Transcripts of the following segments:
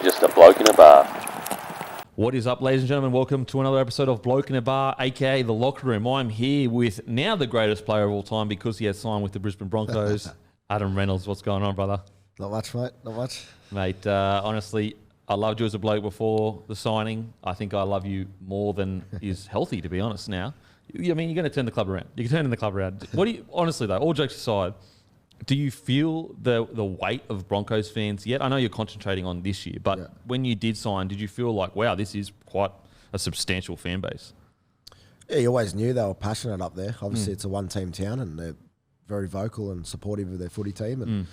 Just a bloke in a bar. What is up, ladies and gentlemen? Welcome to another episode of Bloke in a Bar, aka The Locker Room. I'm here with now the greatest player of all time because he has signed with the Brisbane Broncos, Adam Reynolds. What's going on, brother? Not much, mate. Not much. Mate, honestly, I loved you as a bloke before the signing. I think I love you more than is healthy, to be honest, now. I mean, you're going to turn the club around. You can turn the club around. What do you, honestly, though, all jokes aside, do you feel the weight of Broncos fans yet? I know you're concentrating on this year, but when you did sign, did you feel like, wow, this is quite a substantial fan base? Yeah, you always knew they were passionate up there. Obviously, it's a one-team town and they're very vocal and supportive of their footy team. And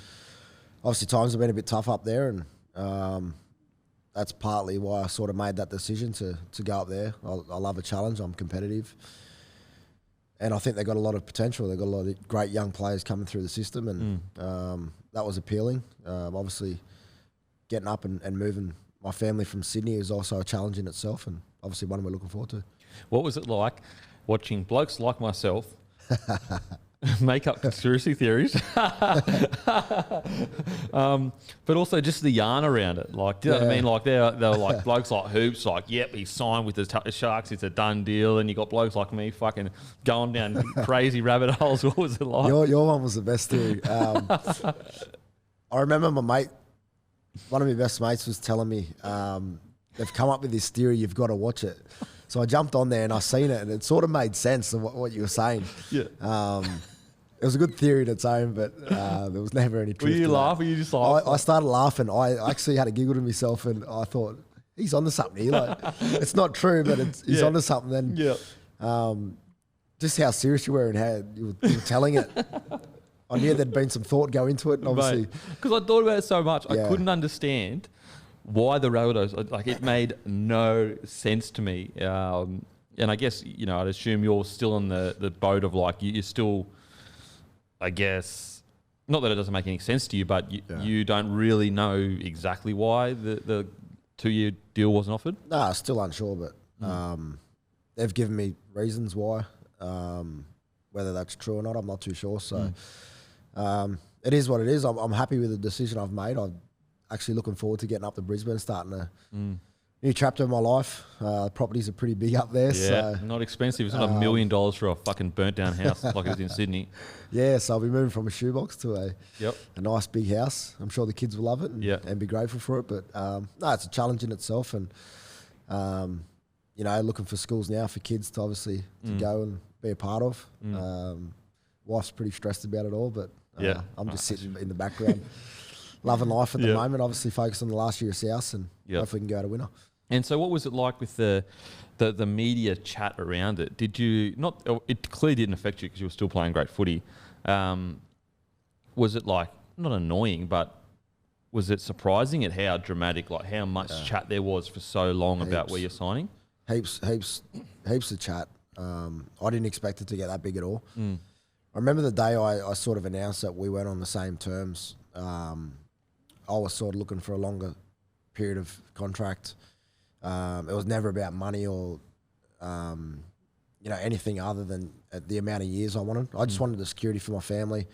obviously, times have been a bit tough up there, and that's partly why I sort of made that decision to go up there. I love a challenge. I'm competitive. And I think they've got a lot of potential. They've got a lot of great young players coming through the system, and that was appealing. Obviously, getting up and moving my family from Sydney is also a challenge in itself, and obviously one we're looking forward to. What was it like watching blokes like myself make up conspiracy theories, but also just the yarn around it? Like, do you know what I mean? Like, they were like blokes like Hoops, like, yep, he signed with the Sharks, it's a done deal. And you got blokes like me fucking going down crazy rabbit holes. What was it like? Your one was the best theory. I remember my mate, one of my best mates was telling me, they've come up with this theory, you've got to watch it. So I jumped on there and I seen it, and it sort of made sense of what you were saying. Yeah. It was a good theory in its own, but there was never any truth. Were you laughing? You just like... I started laughing. I actually had a giggle to myself, and I thought, he's onto something here. Like, it's not true, but he's onto something. Then, just how serious you were and how you were telling it. I knew there'd been some thought go into it, and obviously... Because I thought about it so much, I couldn't understand why the Rabbidos, like, it made no sense to me. And I guess, you know, I'd assume you're still on the boat of, like, you're still, I guess, not that it doesn't make any sense to you, but you don't really know exactly why the 2-year deal wasn't offered? No, still unsure, but they've given me reasons why. Whether that's true or not, I'm not too sure. So it is what it is. I'm happy with the decision I've made. I'm actually looking forward to getting up to Brisbane, starting a new chapter in my life. Properties are pretty big up there. Yeah, so, not expensive. It's not $1 million for a fucking burnt down house like it is in Sydney. Yeah, so I'll be moving from a shoebox to a nice big house. I'm sure the kids will love it and be grateful for it. But no, it's a challenge in itself, and you know, looking for schools now for kids to obviously to go and be a part of. Wife's pretty stressed about it all, but I'm just sitting in the background. Loving life at the moment, obviously focused on the last year of South, and hopefully we can go out a winner. And so what was it like with the media chat around it? Did you not? It clearly didn't affect you because you were still playing great footy. Was it like, not annoying, but was it surprising at how dramatic, like how much chat there was for so long about where you're signing? Heaps of chat. I didn't expect it to get that big at all. I remember the day I sort of announced that we weren't on the same terms. I was sort of looking for a longer period of contract. It was never about money or, you know, anything other than the amount of years I wanted. I just wanted the security for my family.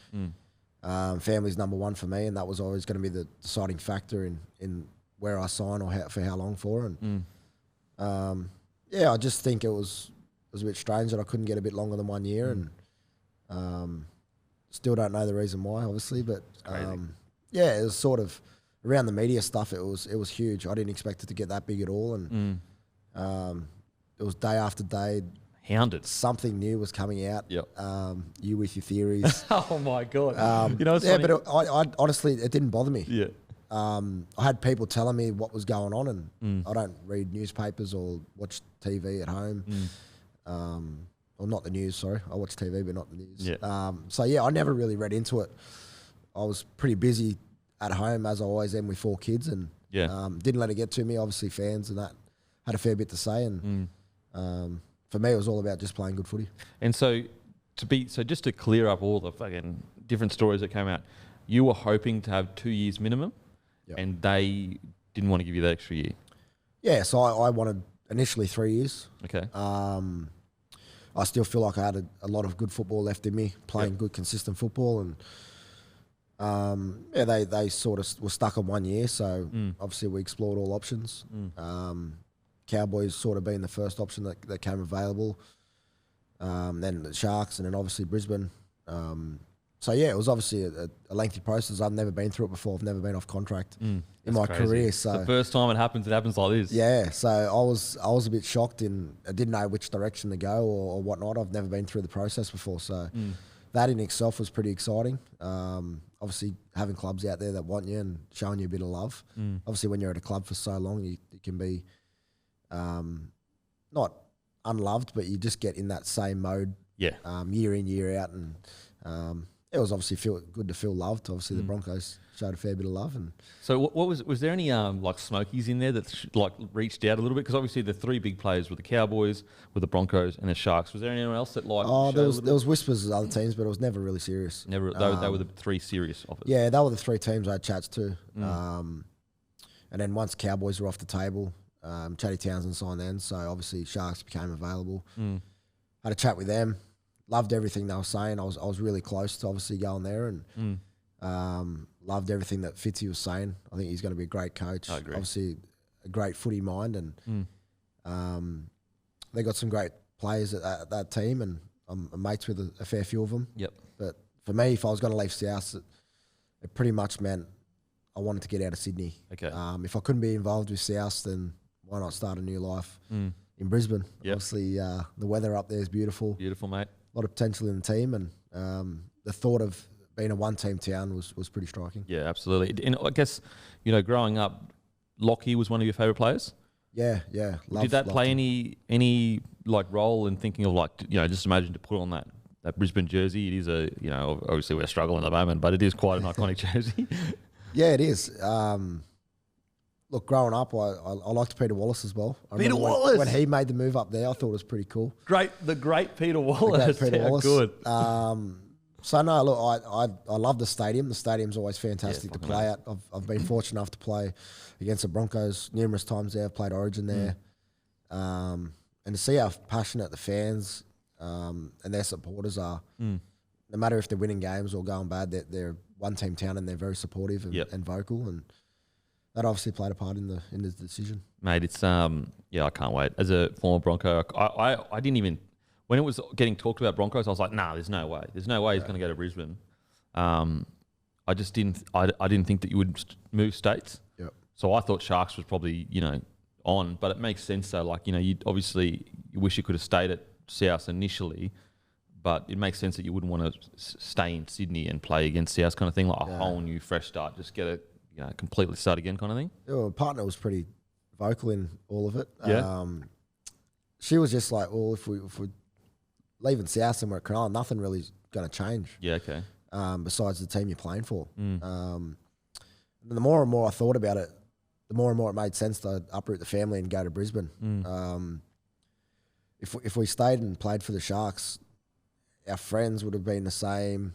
Family's number one for me, and that was always going to be the deciding factor in where I sign or for how long for. And I just think it was a bit strange that I couldn't get a bit longer than 1 year, and still don't know the reason why, obviously, but it was sort of around the media stuff. It was huge. I didn't expect it to get that big at all, and it was day after day. Hounded. Something new was coming out. You with your theories. Oh my god! You know, it's funny. But I honestly, it didn't bother me. Yeah. I had people telling me what was going on, and I don't read newspapers or watch TV at home. Or not the news, sorry. I watch TV, but not the news. Yeah. I never really read into it. I was pretty busy at home, as I always am with 4 kids, and didn't let it get to me. Obviously, fans and that had a fair bit to say, and for me, it was all about just playing good footy. And so, just to clear up all the fucking different stories that came out, you were hoping to have 2 years minimum, and they didn't want to give you that extra year. Yeah, so I wanted initially 3 years. Okay. I still feel like I had a lot of good football left in me, playing good, consistent football, and They sort of were stuck on 1 year, so obviously we explored all options. Cowboys sort of being the first option that came available. Then the Sharks, and then obviously Brisbane. So yeah, it was obviously a lengthy process. I've never been through it before. I've never been off contract in my career. So it's the first time it happens like this. Yeah, so I was a bit shocked, and I didn't know which direction to go or whatnot. I've never been through the process before, so that in itself was pretty exciting. Obviously, having clubs out there that want you and showing you a bit of love. Obviously, when you're at a club for so long, you can be not unloved, but you just get in that same mode. Yeah. Year in, year out, and it was obviously good to feel loved. Obviously, the Broncos showed a fair bit of love. And so, what was there any like smokies in there that like reached out a little bit? Because obviously the three big players were the Cowboys, with the Broncos, and the Sharks. Was there anyone else that like? Oh, there was whispers of other teams, but it was never really serious. Never. They were the three serious offers. Yeah, they were the three teams I had chats to. And then once Cowboys were off the table, Chatty Townsend signed then, so obviously Sharks became available. Had a chat with them. Loved everything they were saying. I was really close to obviously going there, and loved everything that Fitzy was saying. I think he's going to be a great coach. I agree. Obviously, a great footy mind, and they got some great players at that team, and I'm mates with a fair few of them. Yep. But for me, if I was going to leave South, it pretty much meant I wanted to get out of Sydney. Okay. If I couldn't be involved with South, then why not start a new life in Brisbane? Yep. Obviously, the weather up there is beautiful. Beautiful, mate. A lot of potential in the team, and the thought of being a one-team town was pretty striking. Yeah, absolutely. And I guess, growing up, Lockie was one of your favourite players. Yeah. Did that play any like role in thinking of like, just imagine to put on that Brisbane jersey? It is obviously we're struggling at the moment, but it is quite an iconic jersey. Yeah, it is. Look, growing up, I liked Peter Wallace as well. Peter Wallace! When he made the move up there, I thought it was pretty cool. The great Peter Wallace. Good. So no, look, I love the stadium. The stadium's always fantastic to play at. I've been fortunate enough to play against the Broncos numerous times there. I've played Origin there, and to see how passionate the fans and their supporters are. No matter if they're winning games or going bad, they're one team town and they're very supportive and vocal, and that obviously played a part in the decision. Mate, it's I can't wait. As a former Bronco, I didn't even, when it was getting talked about Broncos, I was like, nah, there's no way. There's no way he's going to go to Brisbane. I just didn't think that you would move states. Yep. So I thought Sharks was probably, on, but it makes sense though. Like, you obviously you wish you could have stayed at South initially, but it makes sense that you wouldn't want to stay in Sydney and play against South kind of thing, like a whole new fresh start, just get it, completely start again kind of thing. Yeah, well, partner was pretty vocal in all of it. Yeah. She was just like, well, if we're leaving South and we're at Cronulla, nothing really is going to change. Yeah, okay. Besides the team you're playing for. And the more and more I thought about it, the more and more it made sense to uproot the family and go to Brisbane. If we stayed and played for the Sharks, our friends would have been the same.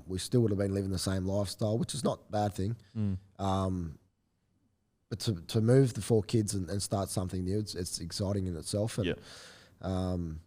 We still would have been living the same lifestyle, which is not a bad thing. But to move the 4 kids and start something new, it's exciting in itself. And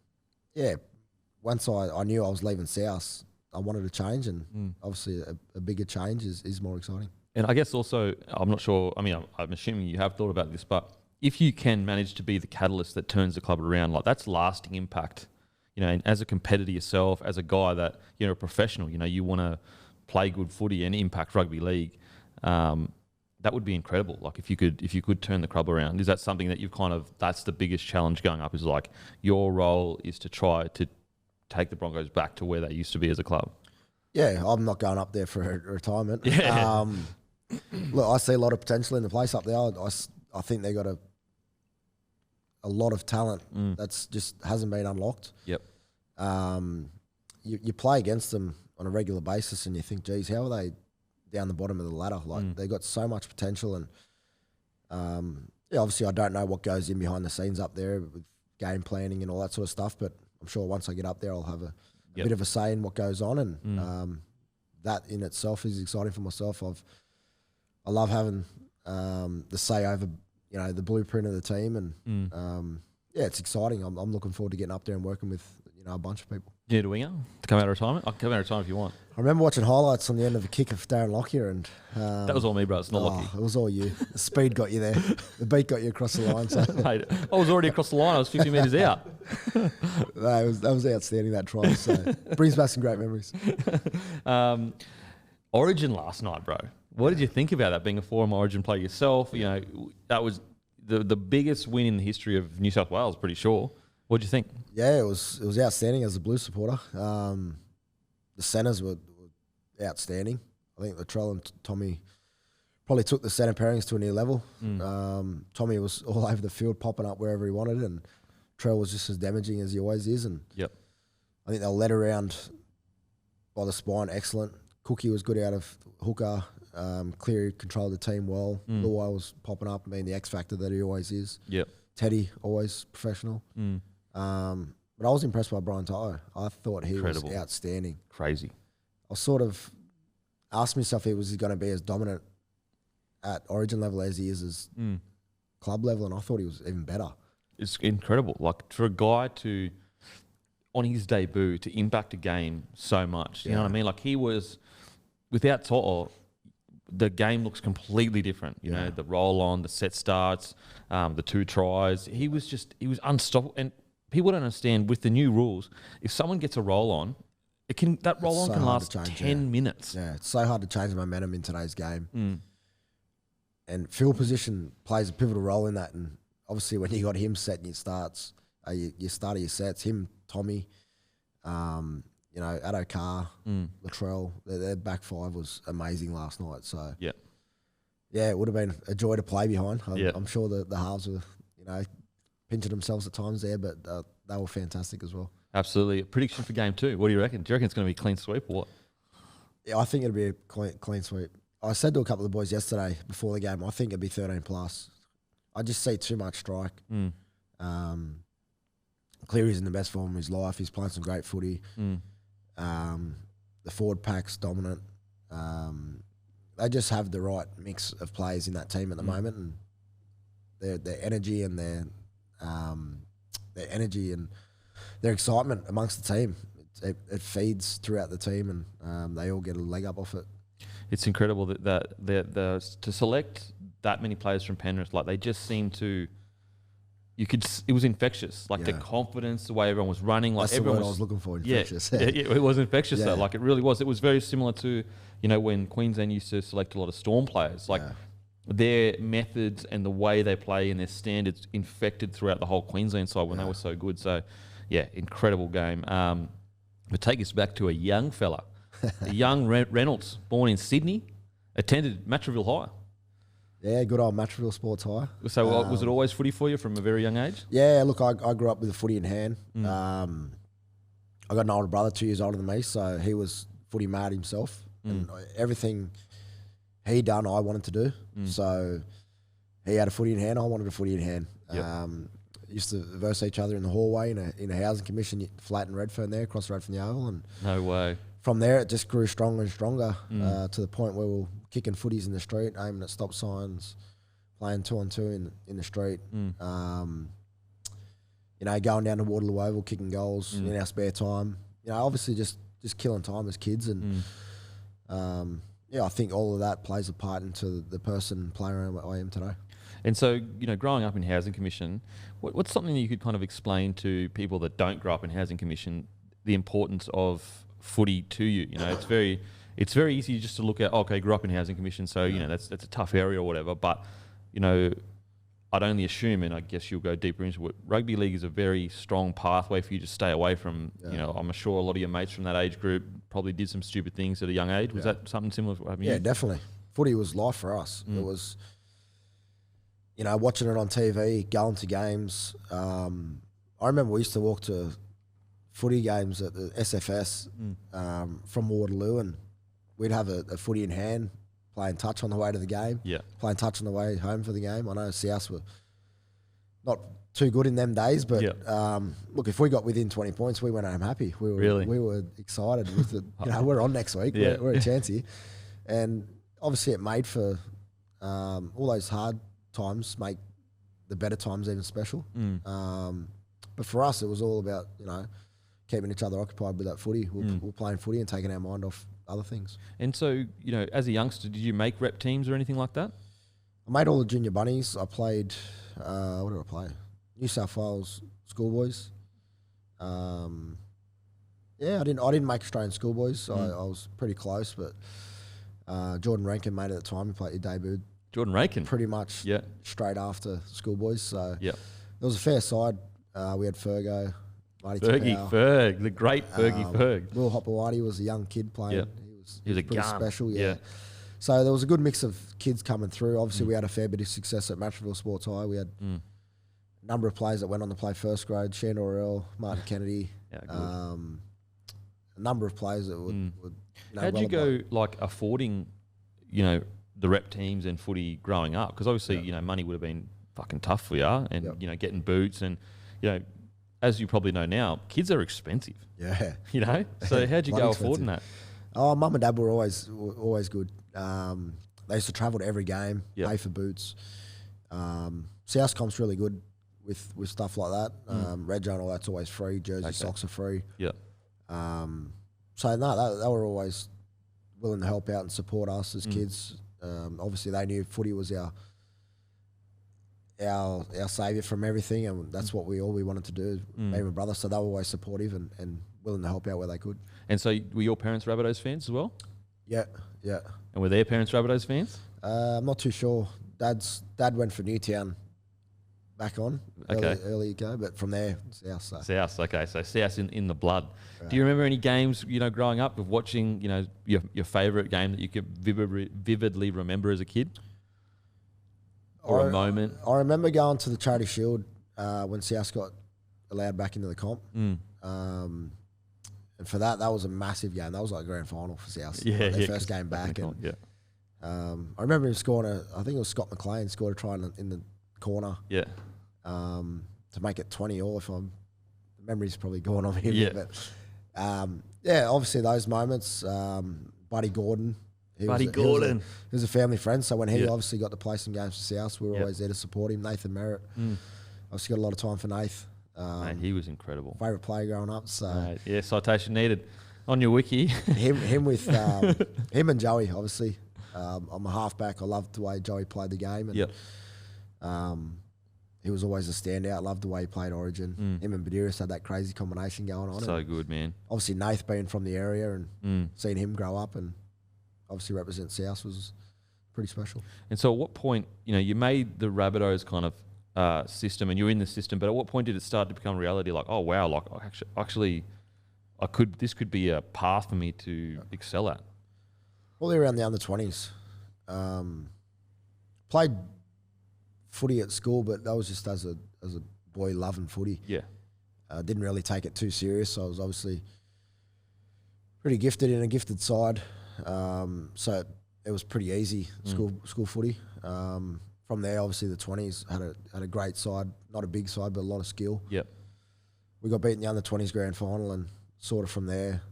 once I knew I was leaving South, I wanted to change, and obviously a bigger change is more exciting. And I guess also, I'm not sure, I'm assuming you have thought about this, but if you can manage to be the catalyst that turns the club around, like that's lasting impact. And as a competitor yourself, as a guy that, a professional, you want to play good footy and impact rugby league, that would be incredible. Like if you could turn the club around, is that something that you've that's the biggest challenge going up, is like your role is to try to take the Broncos back to where they used to be as a club? Yeah, I'm not going up there for a retirement. Yeah. Look, I see a lot of potential in the place up there. I think they got a lot of talent that's just hasn't been unlocked. Yep. You play against them on a regular basis and you think, geez, how are they down the bottom of the ladder? Like they got so much potential, and obviously I don't know what goes in behind the scenes up there with game planning and all that sort of stuff, but I'm sure once I get up there I'll have a bit of a say in what goes on, and that in itself is exciting for myself. I love having the say over the blueprint of the team, and it's exciting. I'm looking forward to getting up there and working with a bunch of people. You need a winger to come out of retirement? I can come out of retirement if you want. I remember watching highlights on the end of a kick of Darren Lockyer, and That was all me, bro. It's not lucky. it was all you. The speed got you there. The beat got you across the line. So Mate, I was already across the line. I was 50 metres out. that was outstanding, that try. So brings back some great memories. Origin last night, bro. What did you think about that, being a former Origin player yourself? You know, that was the biggest win in the history of New South Wales, pretty sure. What did you think? Yeah, it was outstanding as a Blues supporter. The centres were outstanding. I think Latrell and Tommy probably took the centre pairings to a new level. Tommy was all over the field, popping up wherever he wanted, and Trell was just as damaging as he always is. And Yep. I think they were led around by the spine, excellent. Cookie was good out of hooker. Cleary controlled the team well. Luai was popping up, being the X factor that he always is. Yep. Teddy, always professional. But I was impressed by Brian Tyler. I thought he was outstanding. Crazy. I sort of asked myself if he was going to be as dominant at Origin level as he is as club level, and I thought he was even better. It's incredible. Like, for a guy to, on his debut, to impact a game so much. You know what I mean? Like, he was, without Toto, the game looks completely different. You know, the roll on, the set starts, the 2 tries. He was unstoppable. And people don't understand, with the new rules, if someone gets a roll on, that roll on can last 10 minutes. Yeah, it's so hard to change the momentum in today's game. And field position plays a pivotal role in that. And obviously, when you got him set in your starts, you start your sets, him, Tommy, you know, Addo Carr, Latrell, their back five was amazing last night. So yeah, it would have been a joy to play behind. I'm sure the halves were, you know, pinching themselves at times there, but they were fantastic as well. Absolutely. Prediction for game 2. What do you reckon? Do you reckon it's going to be a clean sweep or what? Yeah, I think it'll be a clean sweep. I said to a couple of the boys yesterday before the game, I think it'd be 13 plus. I just see too much strike. Cleary's in the best form of his life. He's playing some great footy. The forward pack's dominant. They just have the right mix of players in that team at the moment, and their energy and their excitement amongst the team. It feeds throughout the team, and they all get a leg up off it. It's incredible that to select that many players from Penrith, like, they just seem to. It was infectious, like the confidence, the way everyone was running. Like, that's everyone the word I was looking for, infectious. Yeah, it was infectious though. Like, it really was. It was very similar to, you know, when Queensland used to select a lot of Storm players. Like, their methods and the way they play and their standards infected throughout the whole Queensland side when they were so good. So, yeah, incredible game. But take us back to a young fella, a young Reynolds, born in Sydney, attended Matraville High. Yeah, good old Matraville Sports High. So was it always footy for you from a very young age? Yeah, look, I grew up with a footy in hand. I got an older brother, 2 years older than me, so he was footy mad himself. And everything he done, I wanted to do. So he had a footy in hand, I wanted a footy in hand. Used to verse each other in the hallway in a housing commission, flat in Redfern there, across the road from the Oval. And no way. From there, it just grew stronger and stronger to the point where we were kicking footies in the street, aiming at stop signs, playing 2-on-2 in the street. You know, going down to Waterloo Oval, kicking goals in our spare time. You know, obviously just killing time as kids. And I think all of that plays a part into the person and player I am today. And so, you know, growing up in Housing Commission, what's something that you could kind of explain to people that don't grow up in Housing Commission, the importance of footy to you? You know, it's very easy just to look at, okay, grew up in Housing Commission, so, you know, that's a tough area or whatever. But, you know, I'd only assume, and I guess you'll go deeper into it, rugby league is a very strong pathway for you to stay away from. You know, I'm sure a lot of your mates from that age group probably did some stupid things at a young age. Was that something similar to what happened? Yeah, definitely. Footy was life for us. It was, you know, watching it on TV, going to games. I remember we used to walk to footy games at the SFS from Waterloo, and we'd have a footy in hand, playing touch on the way to the game, playing touch on the way home for the game. I know South were not too good in them days, but look, if we got within 20 points, we went home happy. We were excited with the, you know, we're on next week. We're a chance here. And obviously it made for all those hard times make the better times even special. But for us, it was all about, you know, keeping each other occupied with that footy. We're playing footy and taking our mind off other things. And so, as a youngster, did you make rep teams or anything like that? I made all the junior bunnies. I played, what did I play? New South Wales schoolboys. I didn't make Australian schoolboys. I was pretty close, but Jordan Rankin made it at the time. He debuted. Jordan Rankin? Pretty much straight after schoolboys. So it was a fair side. We had Fergo, Marty Fergie Tapau, Ferg, the great Fergie Ferg. Will Hopewadi was a young kid playing. Yep. He was a pretty gun. special, So there was a good mix of kids coming through. Obviously, we had a fair bit of success at Matraville Sports High. We had a number of players that went on to play first grade, Shandor Earl, Martin Kennedy, a number of players that would How'd you go, affording, the rep teams and footy growing up? Because obviously, money would have been fucking tough for you, and getting boots, and as you probably know now, kids are expensive. Yeah. So how'd you go affording that? Oh, mum and dad were always good. They used to travel to every game, pay for boots. South Comp's really good with stuff like that. Red and all that's always free. Jersey socks are free. Yeah. So no, they were always willing to help out and support us as kids. Obviously, they knew footy was our saviour from everything, and that's what we wanted to do, me and my brother. So they were always supportive and willing to help out where they could. And so were your parents Rabbidos fans as well? Yeah. And were their parents Rabbidos fans? I'm not too sure. Dad went for Newtown back on early ago, but from there, South. So. South, okay. So South in the blood. Right. Do you remember any games, growing up of watching, your favourite game that you could vividly remember as a kid? Or a moment? I remember going to the Charity Shield when South got allowed back into the comp. And for that was a massive game. That was like a grand final for South. Their first game back. I remember him scoring I think it was Scott McLean scored a try in the corner. Yeah. To make it 20-all. The memory's probably gone on him. Yeah. But obviously those moments. Buddy Gordon. He was a family friend. So when he obviously got to play some games for South, we were always there to support him. Nathan Merritt. Obviously got a lot of time for Nath. Mate, he was incredible. Favourite player growing up. So citation needed on your wiki. him with him and Joey, obviously. I'm a halfback. I loved the way Joey played the game. And, he was always a standout. Loved the way he played Origin. Him and Badiris had that crazy combination going on. So good, man. Obviously, Nath being from the area and seeing him grow up and obviously represent South was pretty special. And so at what point, you made the Rabbitohs kind of system and you're in the system, but at what point did it start to become reality? Like, oh wow, like actually this could be a path for me to excel at. Probably around the under-20s. Played footy at school, but that was just as a boy loving footy. Yeah. Didn't really take it too serious. So I was obviously pretty gifted in a gifted side. So it was pretty easy school footy. From there, obviously the 20s had a great side, not a big side, but a lot of skill. Yep. We got beaten in the under-20s grand final, and sort of from there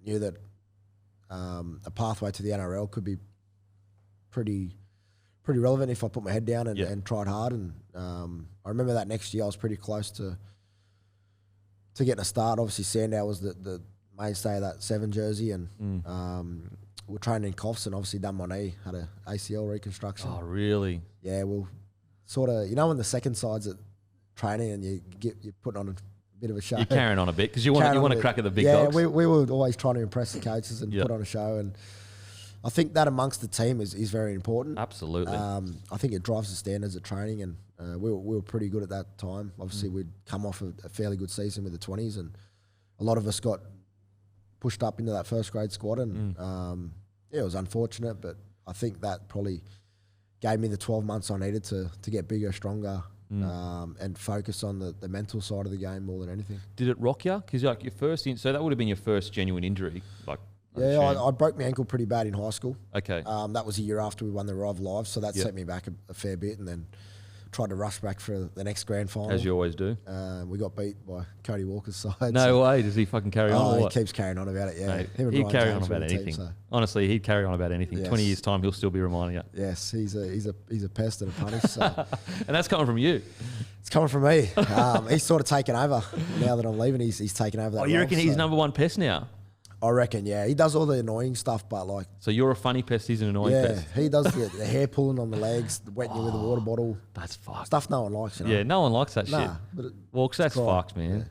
knew that a pathway to the NRL could be pretty relevant if I put my head down and tried hard. And I remember that next year I was pretty close to getting a start. Obviously Sandow was the mainstay of that 7 jersey, and we're training in Coffs, and obviously done my knee, had a ACL reconstruction. Oh, really? Yeah, well, sort of, when the second side's at training and you're putting on a bit of a show. You're carrying on a bit because you want to crack at the big dogs. Yeah, we were always trying to impress the coaches and put on a show, and I think that amongst the team is very important. Absolutely. I think it drives the standards at training, and we were pretty good at that time. Obviously, we'd come off a fairly good season with the 20s, and a lot of us got pushed up into that first grade squad, and it was unfortunate, but I think that probably gave me the 12 months I needed to get bigger, stronger, and focus on the mental side of the game more than anything. Did it rock you? Because your first, so that would have been your first genuine injury, like. Yeah, I broke my ankle pretty bad in high school. Okay. That was a year after we won the Rival Live, so that set me back a fair bit, and then tried to rush back for the next grand final. As you always do. We got beat by Cody Walker's side. No way. Does he fucking carry on? Or he what? keeps carrying on about it. Yeah, Mate, Him and he'd Ryan carry James on were about the anything. team, so. Honestly, he'd carry on about anything. Yes. 20 years time, he'll still be reminding you. Yes, he's a pest and a punish. So. And that's coming from you. It's coming from me. He's sort of taken over now that I'm leaving. He's taken over that. Oh, you role, reckon he's number one pest now? I reckon, yeah. He does all the annoying stuff, but like, So you're a funny pest, he's an annoying yeah, pest. he does the hair pulling on the legs, wetting you with a water bottle, That's fucked. stuff no one likes. You know? Yeah, no one likes that shit. Nah, but Walks, that's cry. fucked, man. Yeah.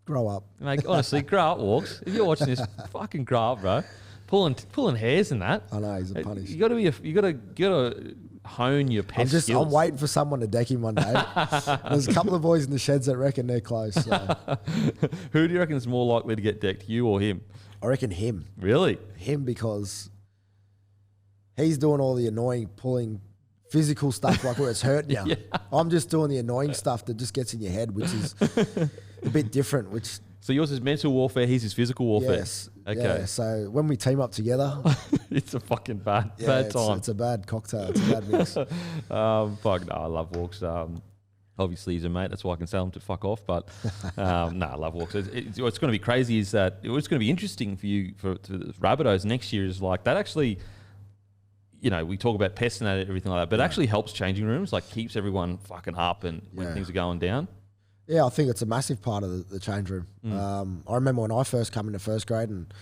Grow up. Mate, honestly, grow up, Walks. If you're watching this, fucking grow up, bro. Pulling hairs and that. I know he's a punish. You gotta hone your pest skills. I'm waiting for someone to deck him one day. There's a couple of boys in the sheds that reckon they're close. So. Who do you reckon is more likely to get decked, you or him? I reckon him. Really? Him, because he's doing all the annoying pulling physical stuff like where it's hurting you. Yeah. I'm just doing the annoying stuff that just gets in your head, which is a bit different, which So yours is mental warfare, his is physical warfare. yes. Okay. Yeah, so when we team up together, It's a fucking bad it's time. a bad cocktail. It's a bad mix. Fuck no, I love Walks. Obviously he's a mate, that's why I can tell him to fuck off. But no, I love Walks. What's going to be crazy is that what's going to be interesting for you for the Rabbidos next year is like that actually. You know, we talk about pests and everything like that, but it actually helps changing rooms, like keeps everyone fucking up and when things are going down. Yeah, I think it's a massive part of the change room. I remember when I first came into first grade and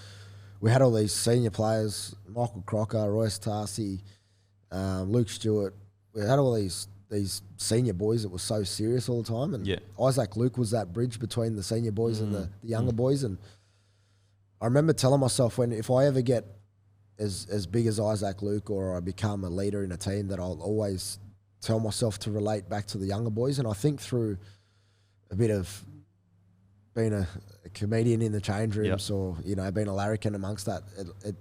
we had all these senior players, Michael Crocker, Royce Tarsi, Luke Stewart. We had all these senior boys that were so serious all the time. And Isaac Luke was that bridge between the senior boys and the younger boys. And I remember telling myself if I ever get as big as Isaac Luke or I become a leader in a team, that I'll always tell myself to relate back to the younger boys. And I think through a bit of being a comedian in the change rooms or, you know, being a larrikin amongst that, it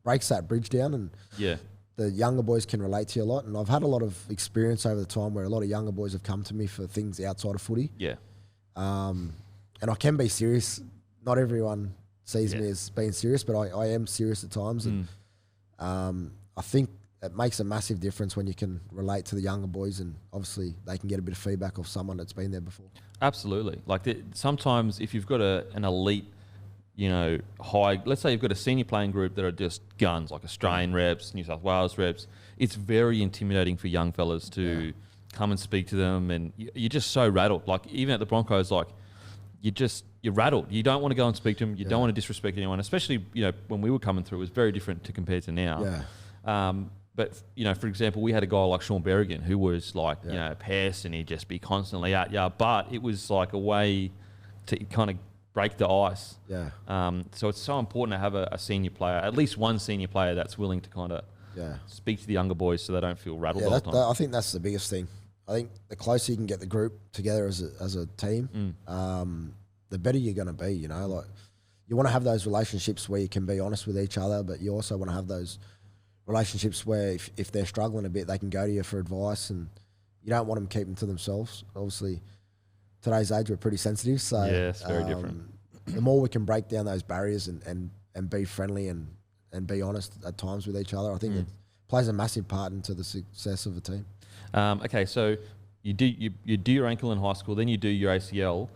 breaks that bridge down and the younger boys can relate to you a lot. And I've had a lot of experience over the time where a lot of younger boys have come to me for things outside of footy. Yeah. And I can be serious. Not everyone sees me as being serious, but I am serious at times. And I think it makes a massive difference when you can relate to the younger boys, and obviously they can get a bit of feedback off someone that's been there before. Absolutely. Like sometimes if you've got an elite, you know, let's say you've got a senior playing group that are just guns, like Australian reps, New South Wales reps, it's very intimidating for young fellas to come and speak to them, and you're just so rattled. Like even at the Broncos, like you're rattled. You don't want to go and speak to them. You don't want to disrespect anyone, especially, you know, when we were coming through, it was very different to compared to now. But, you know, for example, we had a guy like Sean Berrigan who was like, you know, a pest, and he'd just be constantly at you. But it was like a way to kind of break the ice. So it's so important to have a senior player, at least one senior player that's willing to kind of speak to the younger boys so they don't feel rattled all the time. I think that's the biggest thing. I think the closer you can get the group together as a team, the better you're going to be, you know. Like, you want to have those relationships where you can be honest with each other, but you also want to have those relationships where if they're struggling a bit, they can go to you for advice, and you don't want them keeping to themselves. Obviously, today's age, we're pretty sensitive, so it's very different. The more we can break down those barriers and be friendly and be honest at times with each other, I think it plays a massive part into the success of a team. Okay, so you do your ankle in high school, then you do your ACL.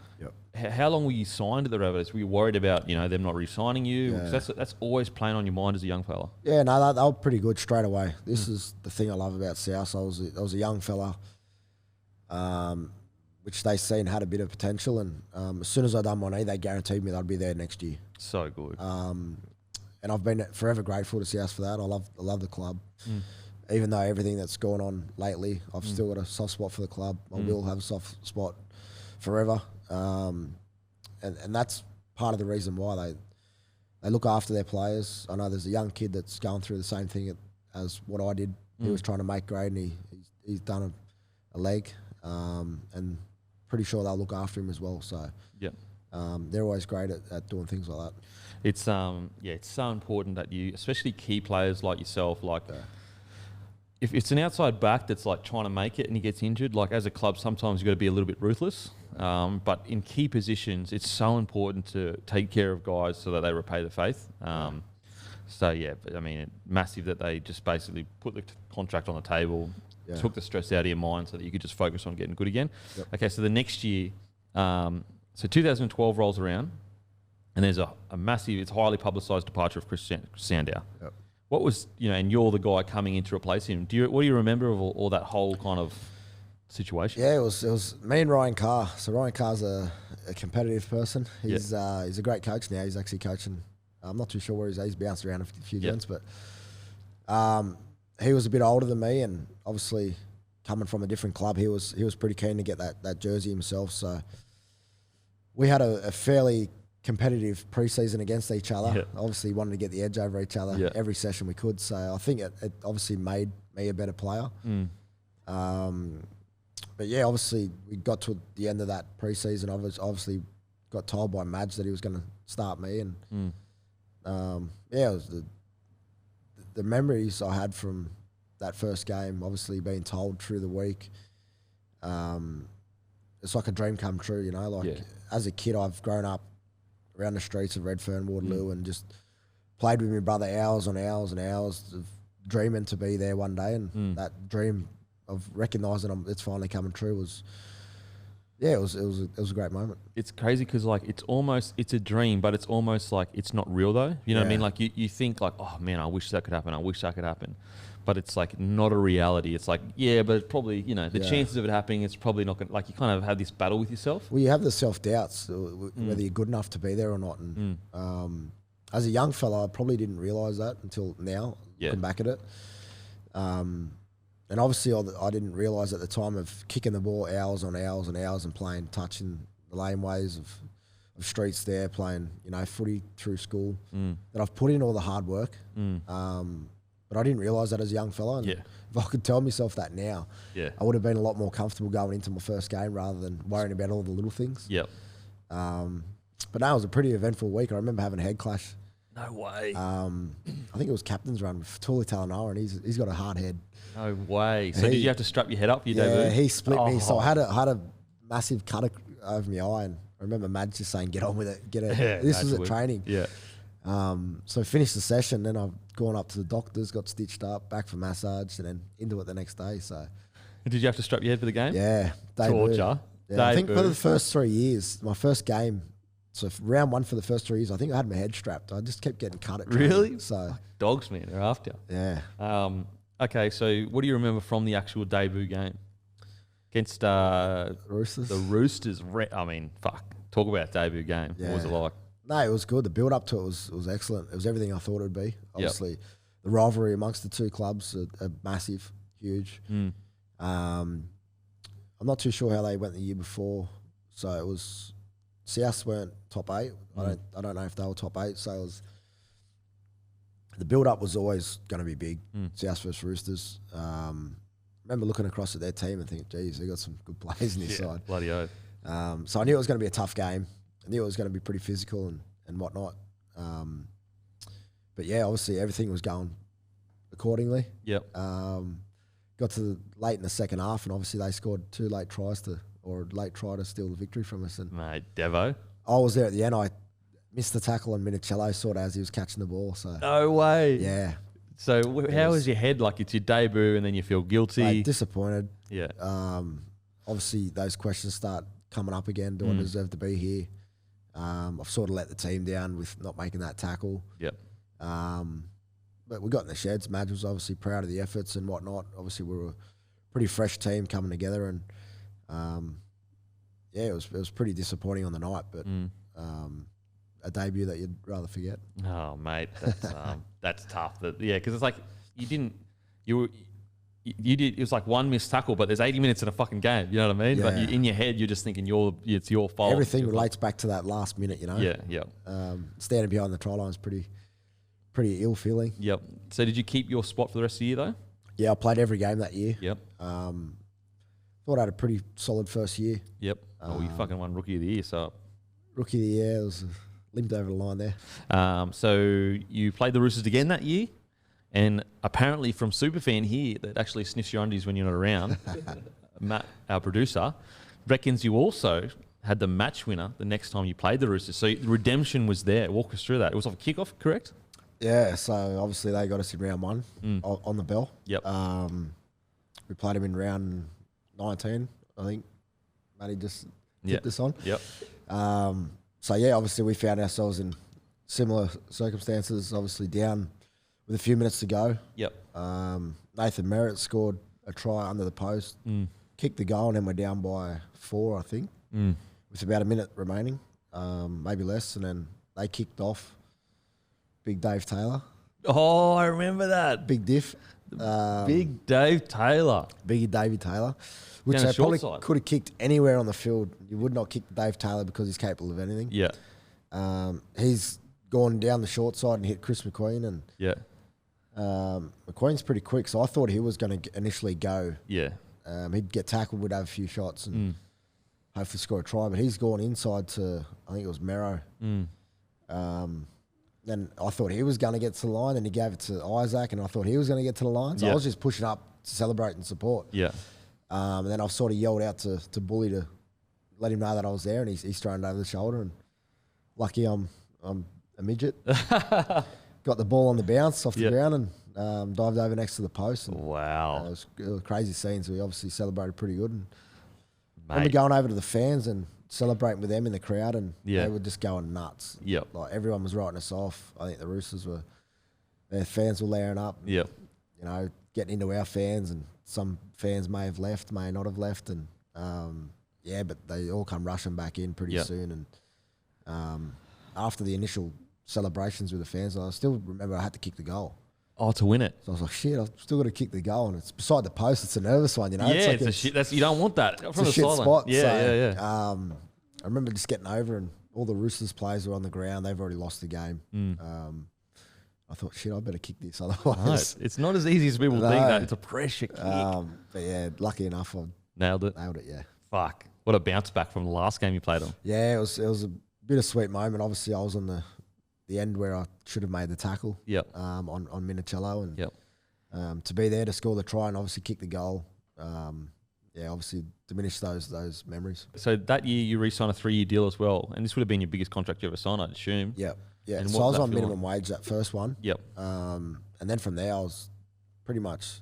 How long were you signed at the Rabbidos? Were you worried about, you know, them not re-signing you? That's always playing on your mind as a young fella. Yeah, no, they were pretty good straight away. This is the thing I love about South. I was a young fella, which they seen had a bit of potential, and as soon as I done my knee, they guaranteed me that I'd be there next year. So good. And I've been forever grateful to South for that. I love the club. Even though everything that's gone on lately, I've still got a soft spot for the club. I will have a soft spot forever. And that's part of the reason why they look after their players. I know there's a young kid that's going through the same thing as what I did. He was trying to make grade, and he's done a leg, and pretty sure they'll look after him as well. So they're always great at doing things like that. It's it's so important that you, especially key players like yourself, like. If it's an outside back that's like trying to make it and he gets injured, like as a club, sometimes you've got to be a little bit ruthless. But in key positions, it's so important to take care of guys so that they repay the faith. So yeah, but I mean, massive that they just basically put the contract on the table, took the stress out of your mind so that you could just focus on getting good again. Yep. Okay, so the next year, so 2012 rolls around, and there's a massive, it's highly publicised departure of Chris Sandow. Yep. What was, and you're the guy coming in to replace him. What do you remember of all that whole kind of situation? Yeah, it was me and Ryan Carr. So Ryan Carr's a competitive person. He's a great coach now. He's actually coaching. I'm not too sure where he's at. He's bounced around a few games, but he was a bit older than me, and obviously coming from a different club, he was pretty keen to get that jersey himself. So we had a fairly competitive preseason against each other. Yeah. Obviously wanted to get the edge over each other every session we could. So I think it obviously made me a better player. But yeah, obviously we got to the end of that preseason. Obviously got told by Madge that he was going to start me, and it was the memories I had from that first game. Obviously being told through the week, it's like a dream come true. As a kid, I've grown up around the streets of Redfern, Waterloo, and just played with my brother hours on hours and hours of dreaming to be there one day, and that dream of recognising it's finally coming true was it was a great moment. It's crazy because it's a dream, but it's almost like it's not real though. You know what I mean? Like you think like, oh man, I wish that could happen. I wish that could happen. But it's like not a reality. It's like, yeah, but it's probably, the chances of it happening, it's probably not going to, like you kind of have this battle with yourself. Well, you have the self-doubts, whether you're good enough to be there or not. And as a young fella, I probably didn't realise that until now, looking back at it. And obviously I didn't realise at the time of kicking the ball hours on hours and hours and playing touch in the laneways of streets there, playing, footy through school, that I've put in all the hard work. But I didn't realise that as a young fella. And if I could tell myself that now, I would have been a lot more comfortable going into my first game rather than worrying about all the little things. But no, it was a pretty eventful week. I remember having a head clash. No way. I think it was captain's run with Tuli Talanoa, and he's got a hard head. No way. So did you have to strap your head up for your debut? Yeah, he split me. So I had a massive cut over my eye, and I remember Madge just saying, "Get on with it, get it." This was at training. So I finished the session, then I've gone up to the doctors, got stitched up, back for massage, and then into it the next day. So, did you have to strap your head for the game? Yeah, torture. Yeah, I think for the first 3 years, my first game, so round one for the first 3 years, I think I had my head strapped. I just kept getting cut at training. Really? So dogs, man, they're after. Yeah. Okay, so what do you remember from the actual debut game against Roosters? The Roosters. I mean, fuck. Talk about debut game. Yeah. What was it like? No, it was good. The build up to it was excellent. It was everything I thought it'd be. Obviously, the rivalry amongst the two clubs are massive, huge. I'm not too sure how they went the year before. So it was South weren't top 8. I don't know if they were top 8. So it was the build up was always going to be big. South versus Roosters. Remember looking across at their team and thinking, geez, they got some good players in this side. Bloody oath. So I knew it was going to be a tough game. I knew it was going to be pretty physical and whatnot. But yeah, obviously everything was going accordingly. Got to late in the second half, and obviously they scored 2 late tries to steal the victory from us. And mate, Devo. I was there at the end. I missed the tackle on Minicello sort of as he was catching the ball. So no way. Yeah. So how was your head? Like it's your debut, and then you feel guilty. Like, disappointed. Yeah. Obviously those questions start coming up again. Do I deserve to be here? I've sort of let the team down with not making that tackle. But we got in the sheds. Madge was obviously proud of the efforts and whatnot. Obviously, we were a pretty fresh team coming together, and it was pretty disappointing on the night. But a debut that you'd rather forget. Oh, mate, that's tough. Because it's like you did. It was like one missed tackle, but there's 80 minutes in a fucking game. You know what I mean? Yeah. But in your head, you're just thinking it's your fault. Everything relates back to that last minute. Yeah. Standing behind the try line is pretty ill feeling. Yep. So did you keep your spot for the rest of the year though? Yeah, I played every game that year. Yep. Thought I had a pretty solid first year. Yep. You fucking won Rookie of the Year. So Rookie of the Year, was limped over the line there. So you played the Roosters again that year, and apparently from Superfan here that actually sniffs your undies when you're not around, Matt, our producer, reckons you also had the match winner the next time you played the Roosters. So redemption was there. Walk us through that. It was off a kickoff, correct? Yeah, so obviously they got us in round 1 on the bell. Yep. We played him in round 19, I think. Matty just tipped us on. Yep. So, yeah, obviously we found ourselves in similar circumstances, obviously down with a few minutes to go. Yep. Nathan Merritt scored a try under the post, kicked the goal, and then we're down by 4, I think, with about a minute remaining, maybe less. And then they kicked off. Big Dave Taylor. Oh, I remember that. Big diff. Big Dave Taylor. Biggie Davey Taylor. Which Down they the short probably side. could have kicked anywhere on the field. You would not kick Dave Taylor because he's capable of anything. Yeah. He's gone down the short side and hit Chris McQueen. And Yeah. McQueen's pretty quick, so I thought he was going to initially go. Yeah. He'd get tackled, would have a few shots and hopefully score a try. But he's gone inside to, I think it was Merrow. Then I thought he was going to get to the line, and he gave it to Isaac, and I thought he was going to get to the line. So I was just pushing up to celebrate and support. Yeah. And then I've sort of yelled out to Bully to let him know that I was there, and he's thrown it over the shoulder. And lucky I'm a midget. Got the ball on the bounce off the ground and dived over next to the post. And, Wow. it was crazy scenes. We obviously celebrated pretty good. And I Mate. remember going over to the fans and celebrating with them in the crowd, and Yeah. they were just going nuts. Yep. Like everyone was writing us off. I think the Roosters their fans were layering up. Yep. You know, getting into our fans, and some fans may have left, may not have left, and but they all come rushing back in pretty soon. And after the initial celebrations with the fans, I still remember I had to kick the goal. Oh, to win it. So I was like, shit, I've still got to kick the goal, and it's beside the post. It's a nervous one, you know. Yeah, like it's a shit. That's, you don't want that from it's a the shit sideline. spot. Yeah, so, yeah. I remember just getting over, and all the Roosters players were on the ground. They've already lost the game. I thought, shit, I better kick this, otherwise. No, it's not as easy as people think that. It's a pressure kick. But yeah, lucky enough, I Nailed it. nailed it. Yeah. Fuck. What a bounce back from the last game you played on. Yeah, it was a bittersweet moment. Obviously, I was on the end where I should have made the tackle. Yep. On Minicello, and Yep. to be there to score the try and obviously kick the goal. Obviously diminish those memories. So that year you re-signed a 3-year deal as well, and this would have been your biggest contract you ever signed, I'd assume. Yep. Yeah. And So what I was did that on feel minimum wage that first one. Yep. And then from there, I was pretty much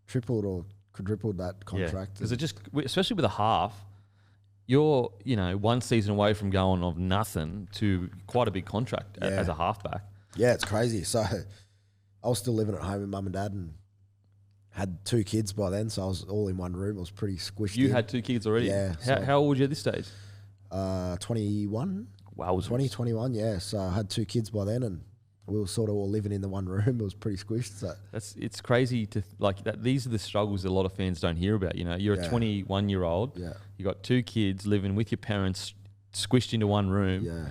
tripled or quadrupled that contract. Because it just, especially with a half, you're, one season away from going of nothing to quite a big contract as a halfback. Yeah, it's crazy. So I was still living at home with mum and dad, and had 2 kids by then, so I was all in one room. I was pretty squished You in. had 2 kids already? Yeah. How old were you at this stage? 21. Wow. 21, yeah. So I had 2 kids by then, and we were sort of all living in the one room. It was pretty squished. So It's crazy to like that. These are the struggles a lot of fans don't hear about. You're a 21-year-old. Yeah. You got 2 kids living with your parents, squished into one room. yeah.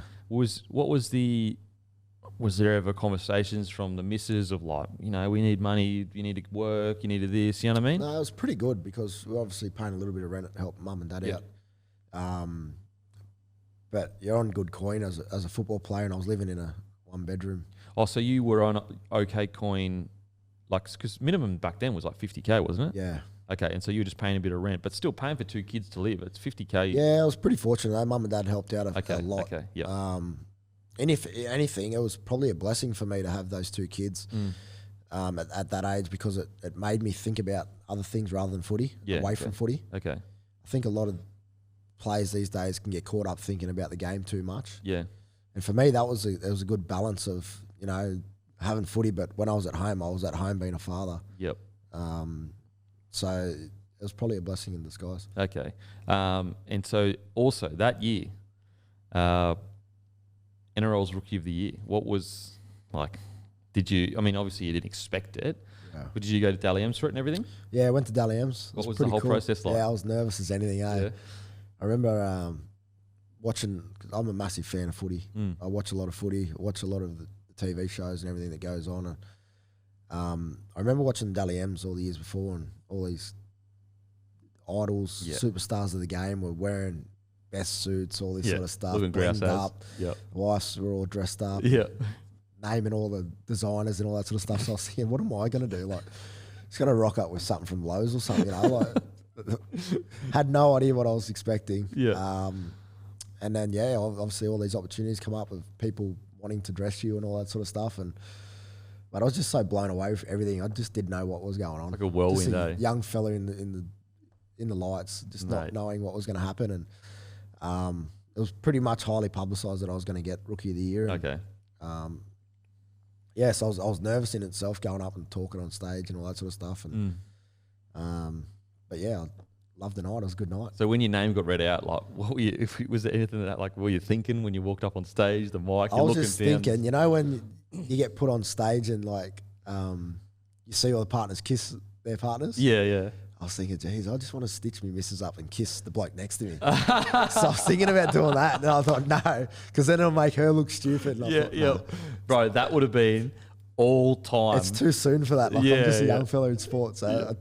Was there ever conversations from the missus of like, we need money, you need to work, you need to this, you know what I mean? No, it was pretty good because we're obviously paying a little bit of rent to help mum and dad Yeah. out. But you're on good coin as a football player, and I was living in a 1-bedroom. Oh, so you were on OK coin, like, because minimum back then was like 50K, wasn't it? Yeah. Okay, and so you were just paying a bit of rent, but still paying for 2 kids to live. It's 50K. Yeah, I was pretty fortunate though. Mum and dad helped out a lot. Okay, yeah. And if anything, it was probably a blessing for me to have those 2 kids at that age, because it made me think about other things rather than footy, away from footy. Okay. I think a lot of players these days can get caught up thinking about the game too much. Yeah. And for me, that was a good balance of, having footy, but when I was at home being a father. Yep. So it was probably a blessing in disguise. Okay. And so also that year, NRL's Rookie of the Year. What was like? Obviously you didn't expect it, but did you go to Dally M's for it and everything? Yeah, I went to Dally M's. What was the pretty whole cool. process like? Yeah, I was nervous as anything. Yeah. I remember watching. Cause I'm a massive fan of footy. I watch a lot of footy. I watch a lot of the TV shows and everything that goes on. And I remember watching Dally M's all the years before, and all these idols, superstars of the game were wearing best suits, all this sort of stuff, looking grouse blinged as. up. Yep. Wives were all dressed up. Yeah. Naming all the designers and all that sort of stuff. So I was thinking, what am I going to do? Like, just going to rock up with something from Lowe's or something, had no idea what I was expecting. Yeah. And then, obviously all these opportunities come up of people wanting to dress you and all that sort of stuff. And But I was just so blown away with everything. I just didn't know what was going on. Like a whirlwind, just eh? young fella in the lights, just not knowing what was going to happen, and it was pretty much highly publicised that I was going to get Rookie of the Year. And, Okay. Yeah, so I was nervous in itself going up and talking on stage and all that sort of stuff. And but yeah, I loved the night. It was a good night. So when your name got read out, like, what were you? Was there anything that, like, were you thinking when you walked up on stage, the mic? I was just thinking, you know, when you get put on stage and like you see all the partners kiss their partners. Yeah, yeah. I was thinking, geez, I just want to stitch me missus up and kiss the bloke next to me. So I was thinking about doing that, and I thought, no, because then it'll make her look stupid. And I thought, no. Bro, that would have been all time. It's too soon for that. Like, I'm just a young fella in sports. So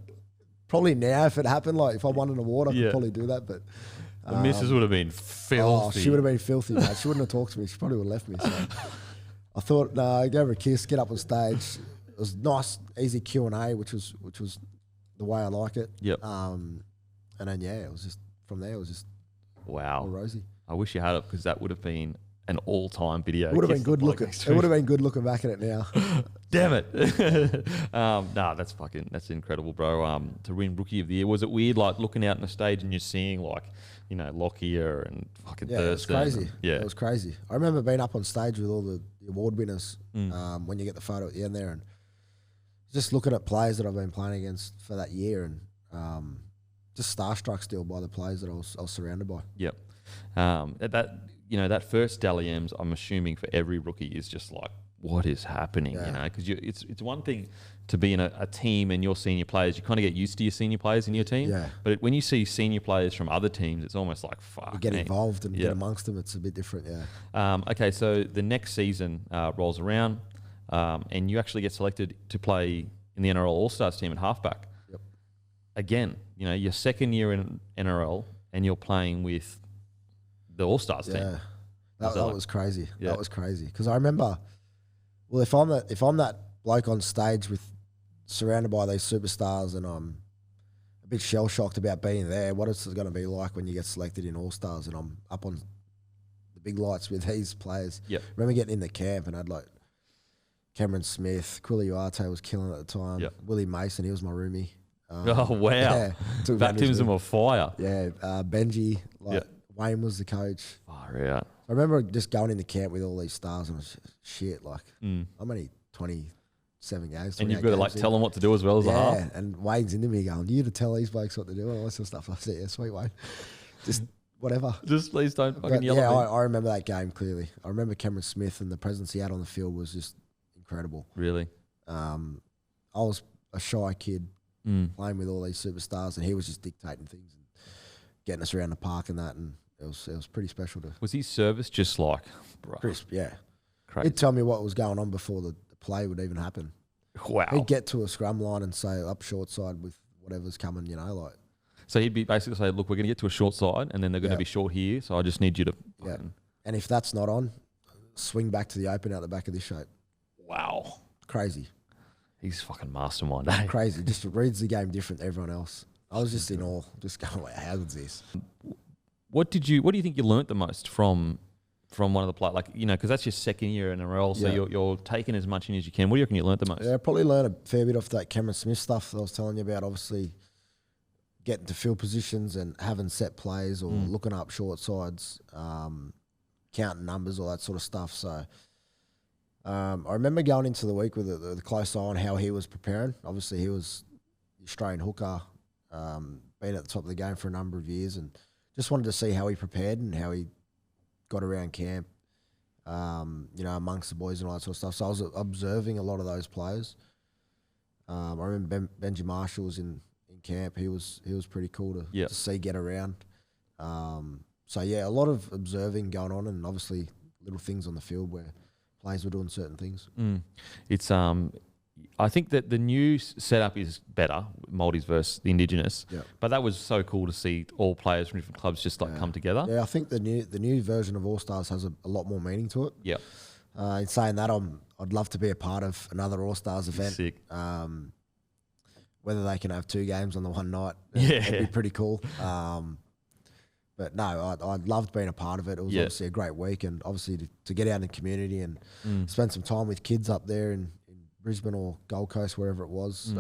probably now, if it happened, like if I won an award, I could probably do that. But the missus would have been filthy. Oh, she would have been filthy, mate. She wouldn't have talked to me. She probably would have left me. So I thought, no, go over a kiss, get up on stage. It was nice, easy Q&A, which was the way I like it. Yep. And then it was just from there. It was just wow, all rosy. I wish you had it, because that would have been an all-time video. It would have been good looking. It would have been good looking back at it now. Damn it. That's incredible, bro. To win Rookie of the Year, was it weird, like looking out on the stage and you're seeing, like, you know, Lockyer and fucking Thurston? It was crazy. Yeah, it was crazy. I remember being up on stage with all the award winners when you get the photo at the end there, and just looking at players that I've been playing against for that year, and just starstruck still by the players that I was surrounded by. Yep. That first Dally M's, I'm assuming for every rookie, is just like, what is happening? You know, because it's one thing to be in a team and your senior players, you kind of get used to your senior players in your team. Yeah. But when you see senior players from other teams, it's almost like, fuck. You get involved and get amongst them. It's a bit different. Yeah. Okay, so the next season rolls around. And you actually get selected to play in the NRL All-Stars team at halfback. Yep. Again, you know, your second year in NRL, and you're playing with the All-Stars team. Yeah, that was crazy. Yeah. That was crazy, because I remember, well, if I'm that bloke on stage with surrounded by these superstars, and I'm a bit shell shocked about being there, what is it going to be like when you get selected in All-Stars and I'm up on the big lights with these players? Yep. I remember getting in the camp and I'd like Cameron Smith, Quilly Uarte was killing at the time. Yep. Willie Mason, he was my roomie. Oh, wow. Yeah, baptism of fire. Yeah, Benji, Wayne was the coach. Far out. I remember just going in the camp with all these stars, and I was shit, like, I'm only 27 games. And you've got to like tell them what to do as well as a half. Yeah, and Wayne's into me going, you to tell these blokes what to do and all that sort of stuff. I said, yeah, sweet, Wayne. Just whatever. Just please don't fucking yell at me. I remember that game clearly. I remember Cameron Smith, and the presence he had on the field was just incredible. Really? I was a shy kid playing with all these superstars, and he was just dictating things and getting us around the park and that, and it was pretty special. Was his service just like, bro? Crisp, yeah. Crazy. He'd tell me what was going on before the play would even happen. Wow. He'd get to a scrum line and say up short side with whatever's coming, you know, like. So he'd be basically say, look, we're going to get to a short side, and then they're going to be short here, so I just need you to. Yeah. And if that's not on, swing back to the open out the back of this shape. Wow. Crazy. He's fucking mastermind, eh? Crazy. Just reads the game different than everyone else. I was just in awe, just going, wow, how good's this? What do you think you learnt the most from one of the players? Like, you know, because that's your second year in NRL, so you're taking as much in as you can. What do you reckon you learnt the most? Yeah, I probably learned a fair bit off that Cameron Smith stuff that I was telling you about. Obviously, getting to field positions and having set plays or looking up short sides, counting numbers, all that sort of stuff. So I remember going into the week with the close eye on how he was preparing. Obviously, he was the Australian hooker, been at the top of the game for a number of years, and just wanted to see how he prepared and how he got around camp, you know, amongst the boys and all that sort of stuff. So I was observing a lot of those players. I remember Benji Marshall was in camp. He was pretty cool to see get around. So yeah, a lot of observing going on, and obviously little things on the field where players were doing certain things. It's I think that the new setup is better, Maldives versus the Indigenous. But that was so cool to see all players from different clubs just like come together. Yeah, I think the new version of All Stars has a lot more meaning to it. Yeah. In saying that, I'd love to be a part of another All Stars event. Sick. Whether they can have 2 games on the one night, it'd be pretty cool. But no, I loved being a part of it. It was obviously a great week, and obviously to get out in the community and spend some time with kids up there in Brisbane or Gold Coast, wherever it was.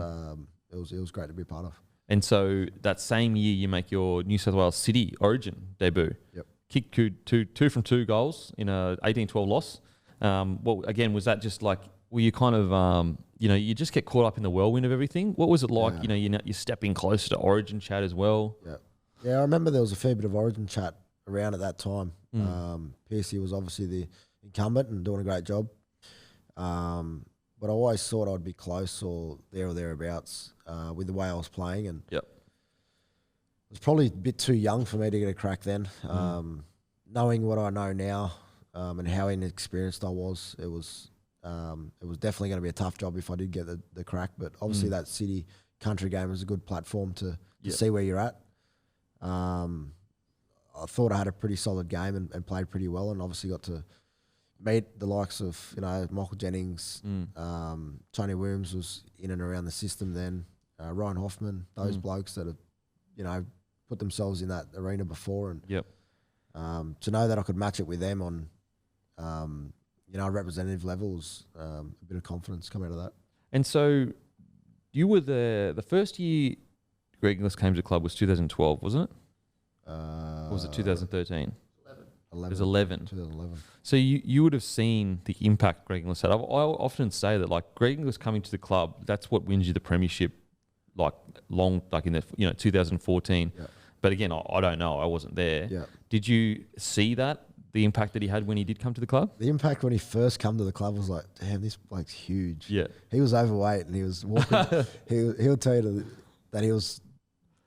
It was great to be a part of. And so that same year, you make your New South Wales City Origin debut. Yep. Kicked two from 2 goals in a 18-12 loss. Well, again, was that just like, were you kind of, you just get caught up in the whirlwind of everything? What was it like? Yeah. You're stepping closer to Origin chat as well. Yeah, I remember there was a fair bit of Origin chat around at that time. Piercy was obviously the incumbent and doing a great job. But I always thought I'd be close or thereabouts with the way I was playing. And Yep. it was probably a bit too young for me to get a crack then. Knowing what I know now and how inexperienced I was, it was definitely going to be a tough job if I did get the crack. But obviously that City country game was a good platform to see where you're at. I thought I had a pretty solid game and played pretty well, and obviously got to meet the likes of Michael Jennings, Tony Williams was in and around the system then, Ryan Hoffman, those blokes that have put themselves in that arena before, and to know that I could match it with them on representative levels, a bit of confidence come out of that. And so you were the first year Greg Inglis came to the club was 2012, wasn't it? Or was it 2013? 11. It was 11. 2011. So you would have seen the impact Greg Inglis had. I often say that, like, Greg Inglis coming to the club, that's what wins you the premiership, like in the 2014. Yeah. But again, I don't know. I wasn't there. Yeah. Did you see that, the impact that he had when he did come to the club? The impact when he first come to the club was like, damn, this bloke's huge. Yeah. He was overweight and he was walking. he'll tell you that he was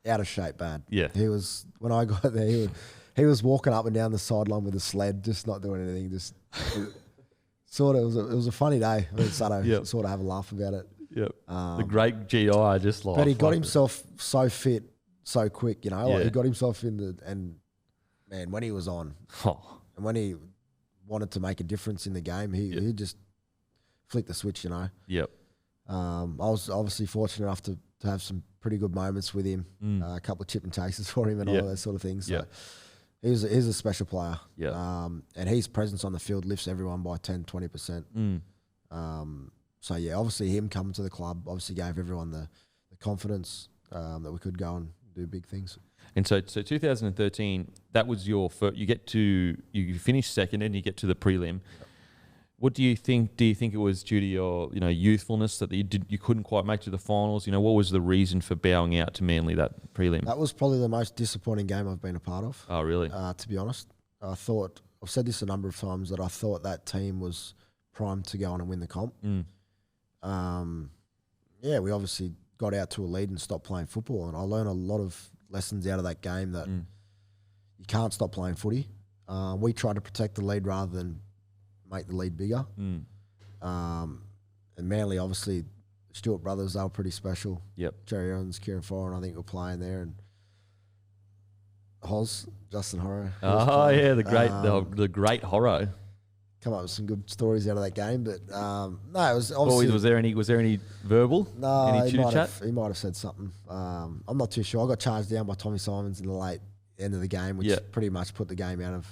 out of shape bad. Yeah. He was, when I got there, he was walking up and down the sideline with a sled, just not doing anything. Just sort of, it was a funny day. I mean, Sato sort of have a laugh about it. Yep. The great GI just like. But he got himself so fit, so quick, Like he got himself and man, when he was on, and when he wanted to make a difference in the game, he just flicked the switch, Yep. I was obviously fortunate enough to have some pretty good moments with him, a couple of chip and chases for him and all those sort of things. So he's a special player. Yeah. And his presence on the field lifts everyone by 10, 20%. So yeah, obviously him coming to the club obviously gave everyone the confidence that we could go and do big things. And so 2013, that was your first, you finish second and you get to the prelim. Yep. What do you think? Do you think it was due to your youthfulness that you couldn't quite make to the finals? What was the reason for bowing out to Manly that prelim? That was probably the most disappointing game I've been a part of. Oh, really? To be honest, I've said this a number of times, that I thought that team was primed to go on and win the comp. We obviously got out to a lead and stopped playing football, and I learned a lot of lessons out of that game that you can't stop playing footy. We tried to protect the lead rather than make the lead bigger. And Manly, obviously, Stewart brothers, they were pretty special. Yep. Jerry Owens, Kieran Foran, I think were playing there, and Justin Horro. Oh yeah, the great Horro. Come up with some good stories out of that game, but no, it was obviously. Was there any verbal? No, any he might have said something. I'm not too sure. I got charged down by Tommy Simons in the late end of the game, which pretty much put the game out of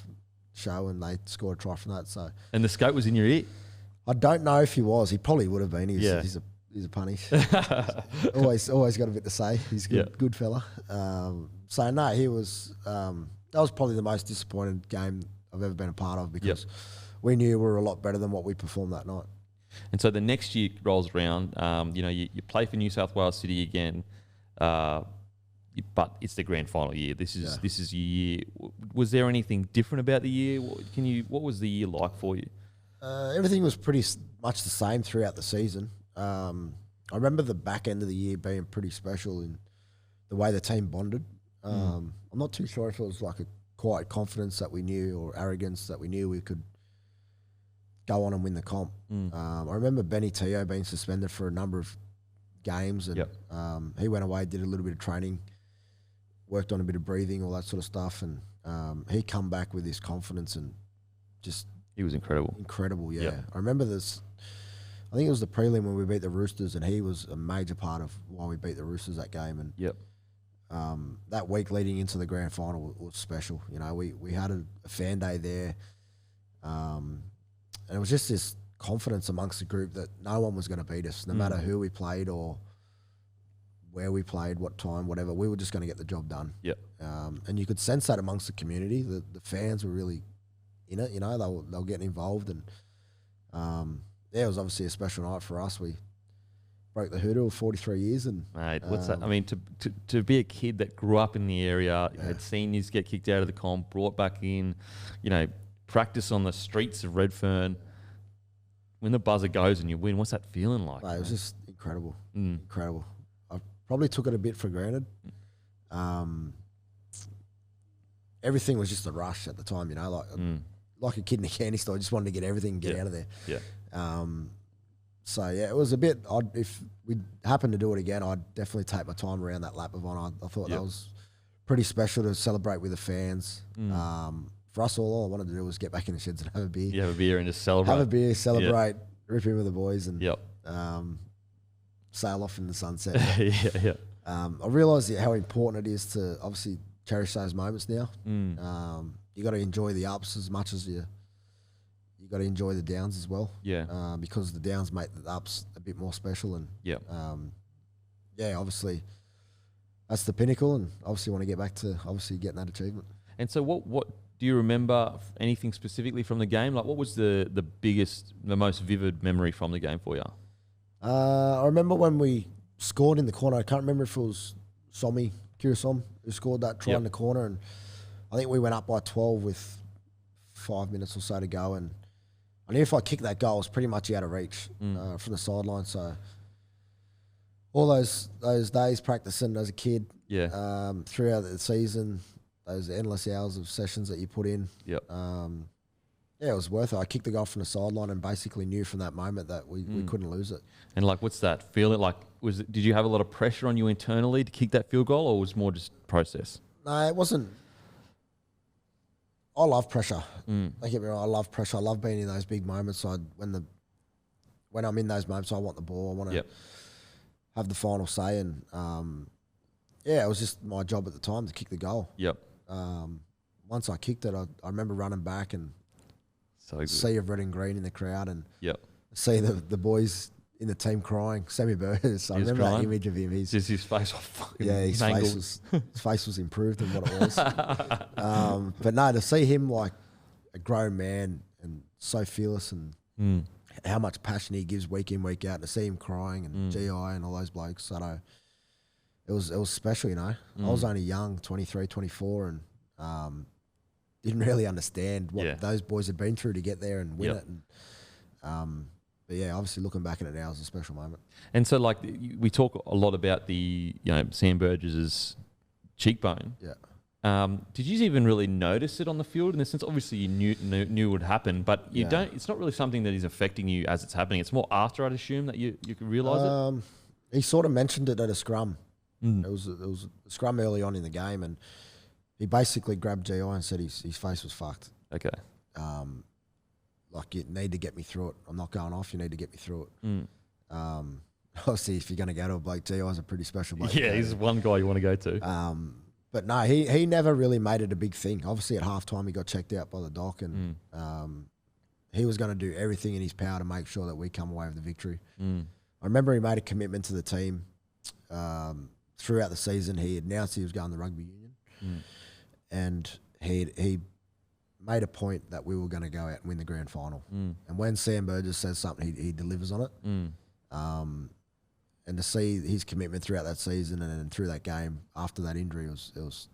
show, and they scored a try from that. So. And the scope was in your ear? I don't know if he was. He probably would have been. He's a punish. always got a bit to say. He's a good fella. So no, he was. That was probably the most disappointed game I've ever been a part of, because we knew we were a lot better than what we performed that night. And so the next year rolls around. You play for New South Wales City again, but it's the grand final year. This is your year. Was there anything different about the year? What was the year like for you? Everything was pretty much the same throughout the season. I remember the back end of the year being pretty special in the way the team bonded. I'm not too sure if it was like a quiet confidence that we knew, or arrogance that we knew we could go on and win the comp. I remember Benny Teo being suspended for a number of games, and he went away, did a little bit of training, worked on a bit of breathing, all that sort of stuff, and he come back with his confidence and just... He was incredible. Incredible, yeah. I remember this, I think it was the prelim when we beat the Roosters, and he was a major part of why we beat the Roosters that game. And that week leading into the grand final was special. We had a fan day there, and it was just this confidence amongst the group that no one was going to beat us, no matter who we played or where we played, what time, whatever. We were just going to get the job done. Yep. And you could sense that amongst the community. The fans were really in it, you know, they were getting involved. And, it was obviously a special night for us. We broke the hurdle of 43 years. And mate, what's that? I mean, to be a kid that grew up in the area, had seniors get kicked out of the comp, brought back in, you know, practice on the streets of Redfern. When the buzzer goes and you win, what's that feeling like? Mate, it was just incredible. Incredible. I probably took it a bit for granted. Everything was just a rush at the time, you know, like a kid in a candy store. I just wanted to get everything and get out of there. Yeah. So, yeah, it was a bit odd. If we happened to do it again, I'd definitely take my time around that lap of honour. I thought that was pretty special to celebrate with the fans. For us, all I wanted to do was get back in the sheds and have a beer. You have a beer and just celebrate. Have a beer, celebrate, rip in with the boys, and Yep. sail off in the sunset. Yeah. I realise how important it is to obviously cherish those moments now. You got to enjoy the ups as much as you got to enjoy the downs as well. Yeah. Because the downs make the ups a bit more special. And obviously that's the pinnacle, and obviously want to get back to obviously getting that achievement. And so what do you remember anything specifically from the game? Like, what was the biggest, the most vivid memory from the game for you? I remember when we scored in the corner. I can't remember if it was Kirasom who scored that try in the corner, and I think we went up by 12 with 5 minutes or so to go, and I knew if I kicked that goal, it was pretty much out of reach from the sideline. So all those days practicing as a kid, throughout the season, those endless hours of sessions that you put in, it was worth it. I kicked the goal from the sideline and basically knew from that moment that we couldn't lose it. And like, what's that feeling like? Did you have a lot of pressure on you internally to kick that field goal, or was it more just process? No, it wasn't. I love pressure. Don't get me wrong, I love pressure. I love being in those big moments. When I'm in those moments, I want the ball. I want to have the final say. And it was just my job at the time to kick the goal. Once I kicked it, I remember running back and sea of red and green in the crowd, and see the boys in the team crying. Sammy Burgess, I remember that image of him. His face was fucking his face was improved than what it was. But no, to see him like a grown man and so fearless, and how much passion he gives week in, week out, to see him crying and GI and all those blokes. So no, it was special, you know. I was only young, 23, 24, and didn't really understand what those boys had been through to get there and win it. And, but yeah, obviously looking back at it now is a special moment. And so, like, we talk a lot about the, Sam Burgess's cheekbone. Did you even really notice it on the field? In the sense, obviously you knew it would happen, but you don't. It's not really something that is affecting you as it's happening. It's more after, I'd assume, that you can realise it. He sort of mentioned it at a scrum. It was a scrum early on in the game, and he basically grabbed GI and said his face was fucked. Okay. Like, you need to get me through it. I'm not going off. You need to get me through it. Obviously, if you're going to go to a bloke, GI's a pretty special bloke. Yeah, he's one guy you want to go to. But no, he never really made it a big thing. Obviously, at halftime, he got checked out by the doc, and he was going to do everything in his power to make sure that we come away with the victory. I remember he made a commitment to the team throughout the season. He announced he was going to the rugby union, and he made a point that we were going to go out and win the grand final. And when Sam Burgess says something, he delivers on it. And to see his commitment throughout that season and then through that game after that injury, it was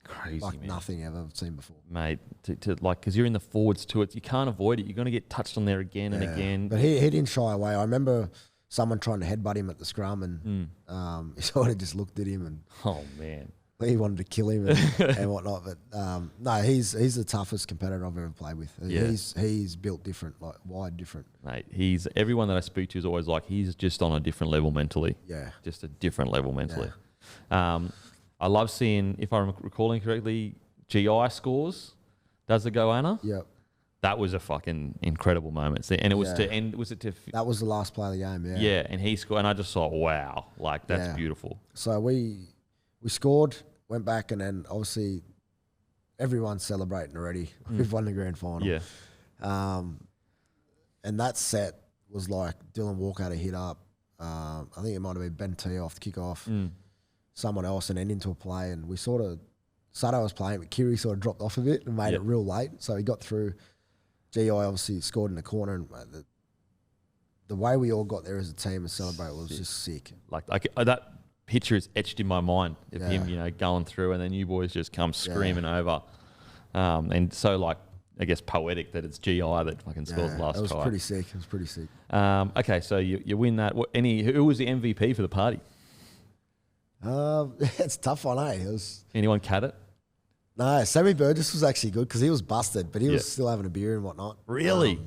crazy, like man. nothing I've ever seen before. Mate, because you're in the forwards to it, you can't avoid it. You're going to get touched on there again and again. But he didn't shy away. I remember someone trying to headbutt him at the scrum, and he sort of just looked at him, and oh man, he wanted to kill him and whatnot. But no, he's the toughest competitor I've ever played with. He's built different, like wide different. Mate, everyone that I speak to is always like, he's just on a different level mentally. Yeah, just a different level mentally. I love seeing, if I'm recalling correctly, GI scores. Does it go Anna? Yep. That was a fucking incredible moment. And it was to end. Was it to? That was the last play of the game. Yeah. Yeah, and he scored, and I just thought, wow, like that's beautiful. So we scored, went back, and then obviously everyone's celebrating already. We've won the grand final. Yeah. and that set was like Dylan Walker had a hit up. I think it might have been Ben T off the kick-off, someone else, and then into a play. And we sort of, Sado was playing, but Kiri sort of dropped off a bit and made it real late. So he got through. GI obviously scored in the corner. And the way we all got there as a team and celebrate was just sick. Like that picture is etched in my mind of him, you know, going through, and then you boys just come screaming over. And so, like, I guess poetic that it's GI that fucking scored the last try. It was pretty sick. It was pretty sick. Okay, so you win that. Who was the MVP for the party? It's a tough one, eh? Anyone cat it? No, Sammy Burgess was actually good because he was busted, but he was still having a beer and whatnot. Really?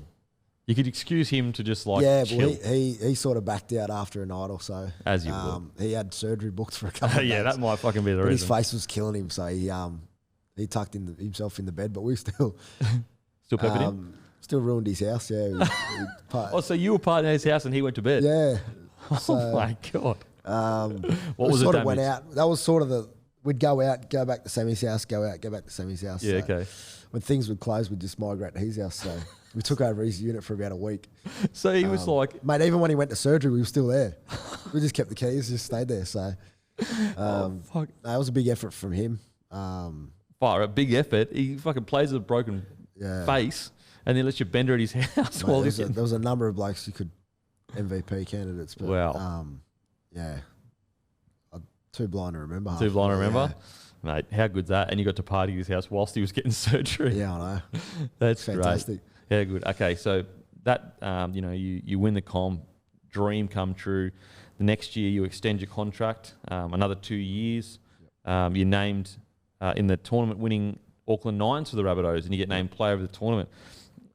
You could excuse him to just like chill. Well, he sort of backed out after a night or so. As you would. He had surgery booked for a couple of days. Yeah, that might fucking be the reason. His face was killing him, so he tucked himself in the bed, but we still peppered him? Still ruined his house, yeah. So you were part of his house and he went to bed? Yeah. Oh my God. What was the damage? Went out. That was sort of we'd go out, go back to Sammy's house, go out, go back to Sammy's house. Yeah, so okay. When things would close, we'd just migrate to his house, so we took over his unit for about a week. So he was like... Mate, even when he went to surgery, we were still there. We just kept the keys, just stayed there, so... fuck. That was a big effort from him. A big effort. He fucking plays with a broken face and then lets you bender at his house. Mate, there was a number of blokes who could MVP candidates, but too blind to remember. Too blind to remember? Yeah. Mate, how good's that? And you got to party at his house whilst he was getting surgery. Yeah, I know. That's fantastic. Great. Yeah, good. Okay, so that, you win the comm, dream come true. The next year you extend your contract, another 2 years. You're named in the tournament-winning Auckland Nines for the Rabbidos, and you get named player of the tournament.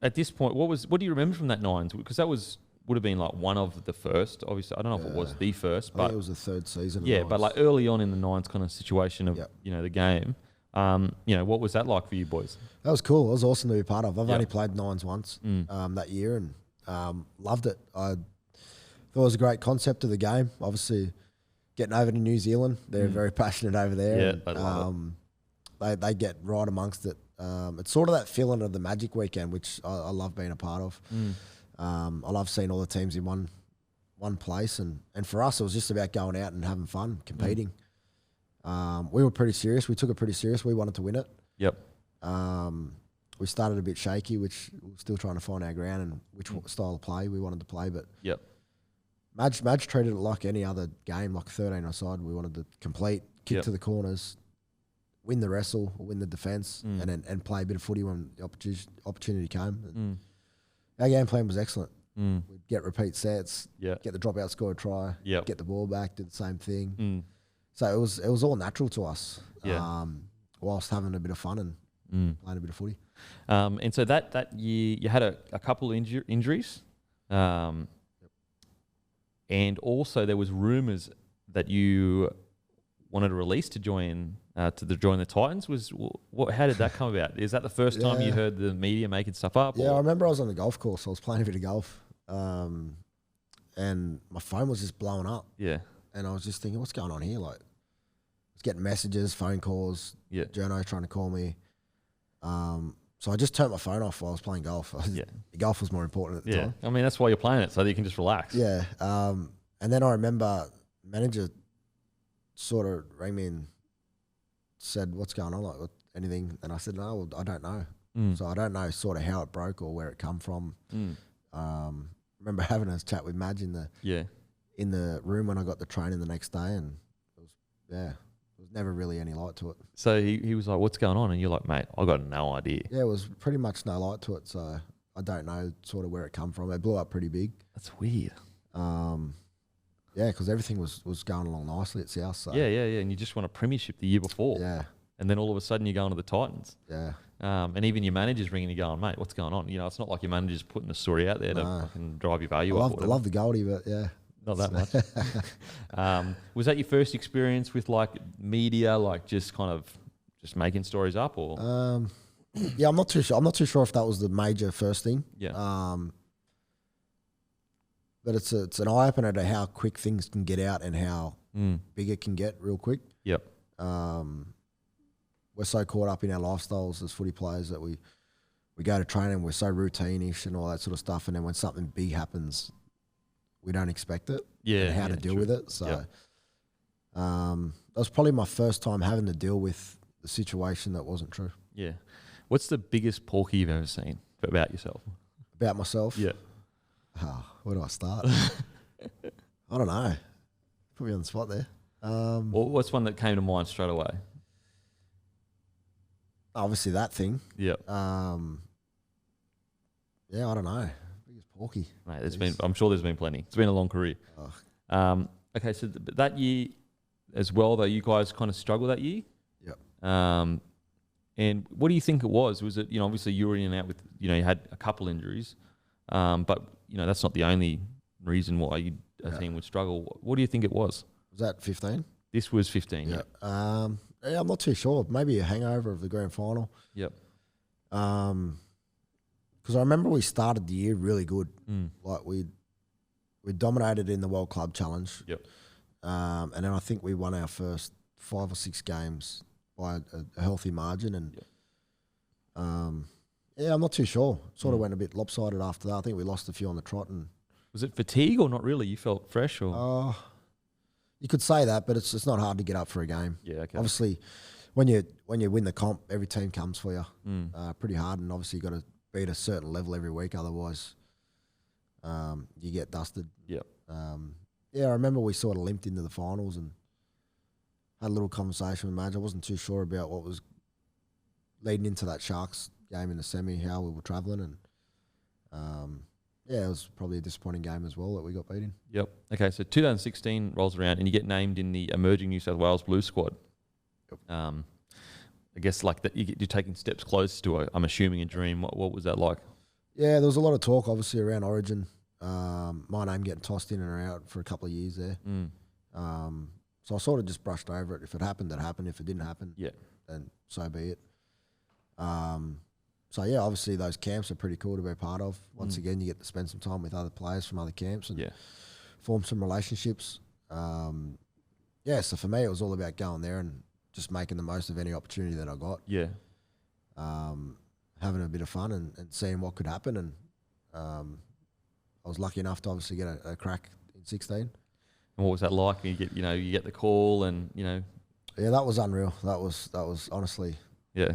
At this point, what do you remember from that Nines? Because that would have been like one of the first. Obviously, I don't know if it was the first, but it was the third season. Yeah, but like early on in the Nines kind of situation of the game. What was that like for you boys? That was cool. It was awesome to be part of. I've only played Nines once that year, and loved it. I thought it was a great concept of the game. Obviously, getting over to New Zealand, they're very passionate over there. Yeah, they love it. They get right amongst it. It's sort of that feeling of the Magic weekend, which I love being a part of. I love seeing all the teams in one place, and for us, it was just about going out and having fun, competing. We were pretty serious. We took it pretty serious. We wanted to win it. Yep. We started a bit shaky, which we were still trying to find our ground and which style of play we wanted to play. But Madge treated it like any other game, like 13 aside. We wanted to complete, kick to the corners, win the wrestle, or win the defence, and play a bit of footy when the opportunity came. Our game plan was excellent. We'd get repeat sets, get the dropout, score a try, get the ball back, do the same thing. So it was all natural to us, whilst having a bit of fun and playing a bit of footy. And so that year you had a couple of injuries, and also there was rumours that you wanted a release to join the Titans. How did that come about? Is that the first time you heard the media making stuff up? Yeah, I remember I was on the golf course. I was playing a bit of golf, and my phone was just blowing up. Yeah, and I was just thinking, what's going on here? Like, I was getting messages, phone calls. Yeah, journo trying to call me. So I just turned my phone off while I was playing golf. Golf was more important at the time. I mean, that's why you're playing it, so that you can just relax. Yeah. And then I remember manager sort of rang me and said, what's going on? Like, anything? And I said, no, well, I don't know. So I don't know sort of how it broke or where it come from. Remember having a chat with Madge in the room when I got the training the next day, and it was, there was never really any light to it. So he was like, what's going on? And you're like, mate, I got no idea. Yeah, it was pretty much no light to it. So I don't know sort of where it come from. It blew up pretty big. That's weird. Yeah, because everything was going along nicely at South. So. Yeah. And you just won a premiership the year before. Yeah. And then all of a sudden you're going to the Titans. Yeah. And even your manager's ringing you going, mate, what's going on? You know, it's not like your manager's putting a story out there to fucking drive your value up. I love the Goldie, but yeah. Not that much. Was that your first experience with like media, like just kind of just making stories up, or? Yeah, I'm not too sure. I'm not too sure if that was the major first thing. Yeah. But it's an eye opener to how quick things can get out and how big it can get real quick. Yep. We're so caught up in our lifestyles as footy players that we we go to training, we're so routine-ish and all that sort of stuff, and then when something big happens, we don't expect it. Yeah, and how to deal with it. So that was probably my first time having to deal with the situation that wasn't true. Yeah. What's the biggest porky you've ever seen about yourself? About myself? Yeah. Where do I start? I don't know. Put me on the spot there. Well, what's one that came to mind straight away? Obviously that thing. Yeah. I don't know. Biggest porky. Mate, I'm sure there's been plenty. It's been a long career. Okay, so that year as well, though, you guys kind of struggled that year. Yep. And what do you think it was? Was it, obviously you were in and out with, you had a couple injuries, but, that's not the only reason why a team would struggle. What do you think it was? Was that 15? This was 15, yeah. I'm not too sure. Maybe a hangover of the grand final. Yep. Because I remember we started the year really good. Like we dominated in the World Club Challenge. Yep. And then I think we won our first 5 or 6 games by a healthy margin. And I'm not too sure. Sort of went a bit lopsided after that. I think we lost a few on the trot. And was it fatigue or not really? You felt fresh or? You could say that, but it's not hard to get up for a game. Yeah, okay. Obviously, when you win the comp, every team comes for you pretty hard, and obviously you got to be at a certain level every week, otherwise you get dusted. Yep. I remember we sort of limped into the finals and had a little conversation with Madge. I wasn't too sure about what was leading into that Sharks game in the semi, how we were travelling, and it was probably a disappointing game as well that we got beaten. Yep. Okay, so 2016 rolls around and you get named in the emerging New South Wales Blue squad. Yep. I guess like that you're taking steps closer to, I'm assuming, a dream. What was that like? Yeah, there was a lot of talk, obviously, around Origin. My name getting tossed in and out for a couple of years there. So I sort of just brushed over it. If it happened, it happened. If it didn't happen, then so be it. Obviously those camps are pretty cool to be a part of. Once again, you get to spend some time with other players from other camps and form some relationships. So for me, it was all about going there and just making the most of any opportunity that I got. Yeah. Having a bit of fun and seeing what could happen. And I was lucky enough to obviously get a crack in 16. And what was that like? You get the call and, Yeah, that was unreal. That was honestly. Yeah.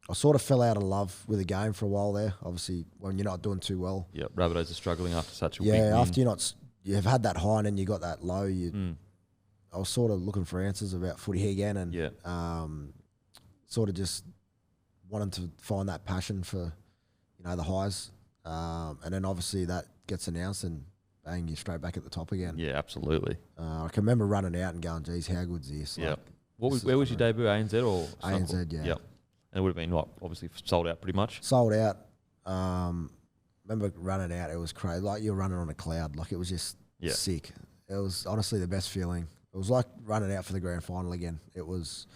I sort of fell out of love with the game for a while there. Obviously, when you're not doing too well. Yeah, Rabbidos are struggling after such a big win. After you've had that high and then you got that low. I was sort of looking for answers about footy again, and sort of just wanting to find that passion for, the highs. And then obviously that gets announced and bang, you're straight back at the top again. Yeah, absolutely. I can remember running out and going, "Geez, how good's this?" Yeah. Where was your debut? ANZ or ANZ? Yeah. Yep. And it would have been obviously sold out pretty much. Sold out. Remember running out, it was crazy. Like you're running on a cloud. Like it was just sick. It was honestly the best feeling. It was like running out for the grand final again. It was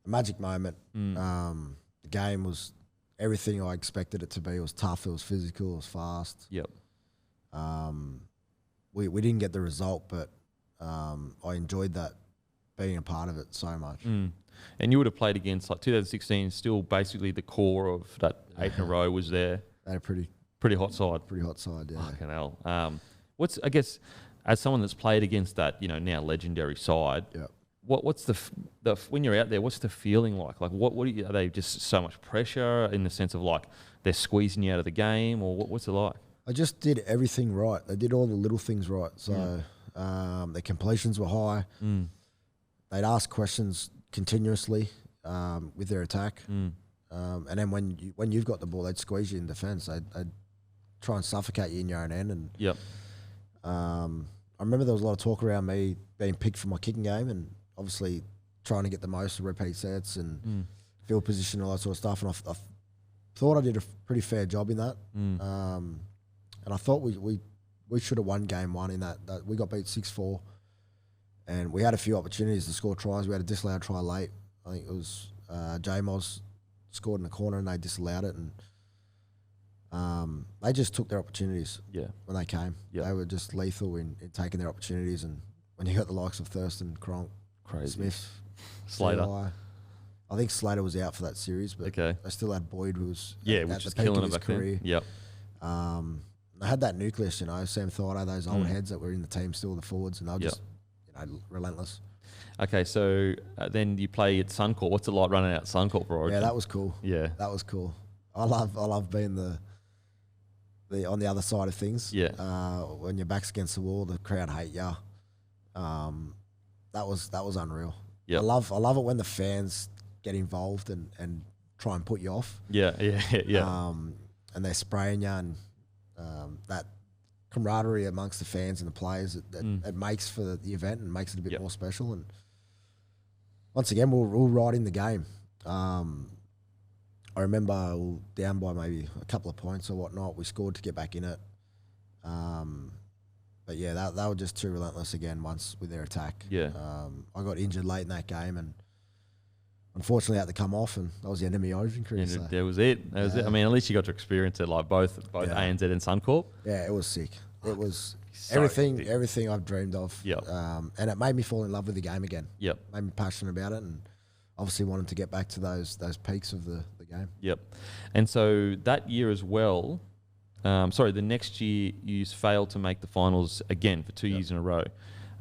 a magic moment. The game was everything I expected it to be. It was tough. It was physical. It was fast. Yep. We didn't get the result, but I enjoyed that, being a part of it so much. And you would have played against, like 2016, still basically the core of that 8 in a row was there. They're pretty hot side. Pretty hot side, yeah. Fucking hell. I guess, as someone that's played against that, now legendary side, what's the when you're out there, what's the feeling like? Like, are they just so much pressure in the sense of like they're squeezing you out of the game, or what's it like? I just did everything right. They did all the little things right. So their completions were high. They'd ask questions continuously with their attack. And then when you've got the ball, they'd squeeze you in defence. They'd try and suffocate you in your own end. And I remember there was a lot of talk around me being picked for my kicking game and obviously trying to get the most repeat sets and field position and all that sort of stuff. And I thought I did a pretty fair job in that. And I thought we should have won game one in that we got beat 6-4. And we had a few opportunities to score tries. We had a disallowed try late. I think it was J-Moz scored in the corner and they disallowed it. And they just took their opportunities when they came. They were just lethal in taking their opportunities. And when you got the likes of Thurston, Cronk, Crazy. Smith, Slater. CI, I think Slater was out for that series, but Okay. they still had Boyd, who was Which is killing it back then. Yep. They had that nucleus, Sam Thaiday, those old heads that were in the team, still the forwards, and they were just relentless. Okay, so then you play at Suncorp. What's it like running out Suncorp for Origin? Yeah, that was cool. Yeah, that was cool. I love being the on the other side of things. Yeah. When your back's against the wall, the crowd hate you. That was unreal. Yeah. I love it when the fans get involved and try and put you off. Yeah. And they're spraying you, and that camaraderie amongst the fans and the players it makes for the event and makes it a bit more special. And once again, we're right in the game. I remember we were down by maybe a couple of points or whatnot. We scored to get back in it. But yeah, they were just too relentless again once with their attack. Yeah. I got injured late in that game and unfortunately had to come off, and that was the end of my Origin career. So. That was it. That was it. I mean, at least you got to experience it, like both ANZ and Suncorp. Yeah, it was sick. It was so everything I've dreamed of. Yep. And it made me fall in love with the game again. Yep. Made me passionate about it, and obviously wanted to get back to those peaks of the game. Yep. And so that year as well, the next year you failed to make the finals again for 2 years in a row.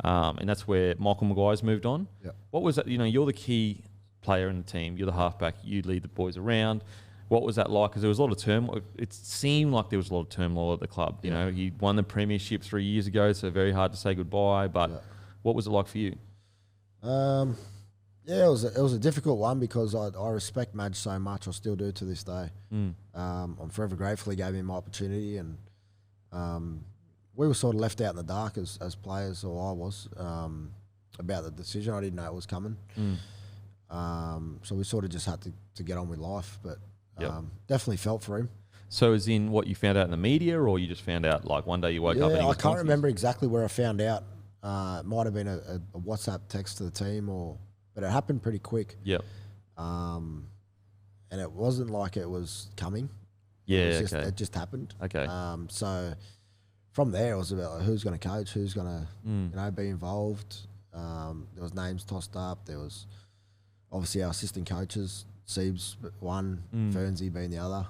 And that's where Michael Maguire's moved on. Yep. What was that? You're the key player in the team. You're the halfback. You lead the boys around. What was that like? Because there was a lot of turmoil. It seemed like there was a lot of turmoil at the club. You know, he won the premiership 3 years ago, so very hard to say goodbye. But what was it like for you? Yeah, it was a difficult one because I respect Madge so much. I still do to this day. I'm forever grateful he gave me my opportunity, and we were sort of left out in the dark as players, or I was, about the decision. I didn't know it was coming. So we sort of just had to get on with life, but definitely felt for him. So as in what you found out in the media, or you just found out like one day you woke up and he was I can't remember exactly where I found out. It might have been a WhatsApp text to the team, but it happened pretty quick. Yep. And it wasn't like it was coming. Yeah, it just happened. Okay. So from there, it was about like, who's going to coach, who's going to be involved. There was names tossed up. There was obviously our assistant coaches, Siebes one, Fernsey being the other.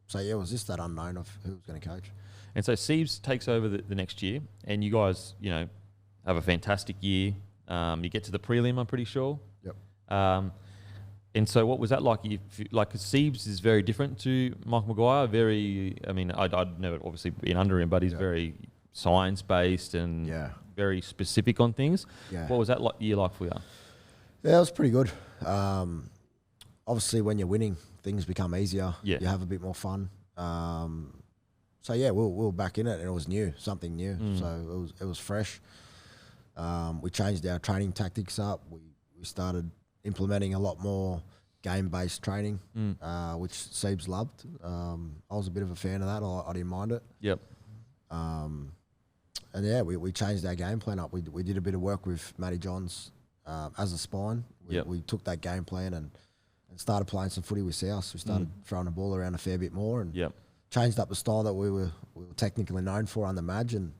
So yeah, it was just that unknown of who was going to coach. And so Siebes takes over the next year, and you guys, have a fantastic year. You get to the prelim, I'm pretty sure. Yep. And so what was that like? Cause Siebes is very different to Mike Maguire. I'd never obviously been under him, but he's very science-based and very specific on things. Yeah. What was that year like for you? Yeah, it was pretty good. Obviously, when you're winning, things become easier. Yeah. You have a bit more fun. So yeah, we were back in it, and it was new, something new. So it was fresh. We changed our training tactics up. We started implementing a lot more game-based training, which Siebes loved. I was a bit of a fan of that. I didn't mind it. Yep. And yeah, we changed our game plan up. We did a bit of work with Matty Johns as a spine. We took that game plan and started playing some footy with South. We started throwing the ball around a fair bit more and changed up the style that we were technically known for under Madge, and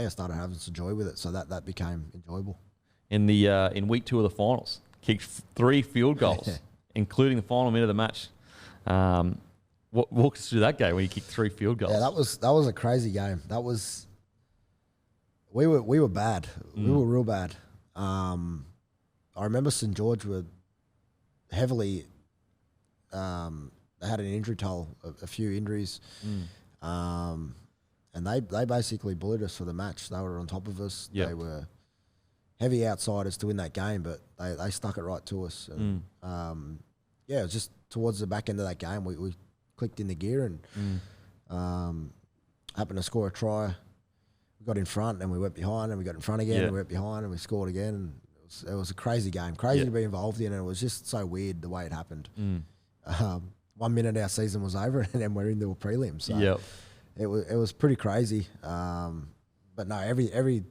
started having some joy with it. So that became enjoyable. In week 2 of the finals, kicked 3 field goals, including the final minute of the match. Walk us through that game where you kicked 3 field goals. Yeah, that was a crazy game. That was we were bad. We were real bad. I remember St George were heavily. They had an injury toll, a few injuries, and they basically bullied us for the match. They were on top of us. Yep. They were heavy outsiders to win that game, but they stuck it right to us. And, it was just towards the back end of that game, we clicked in the gear and happened to score a try. We got in front and we went behind, and we got in front again and we went behind and we scored again. And it was a crazy game, to be involved in, and it was just so weird the way it happened. 1 minute our season was over and then we're into a prelim. So it was pretty crazy. But no, every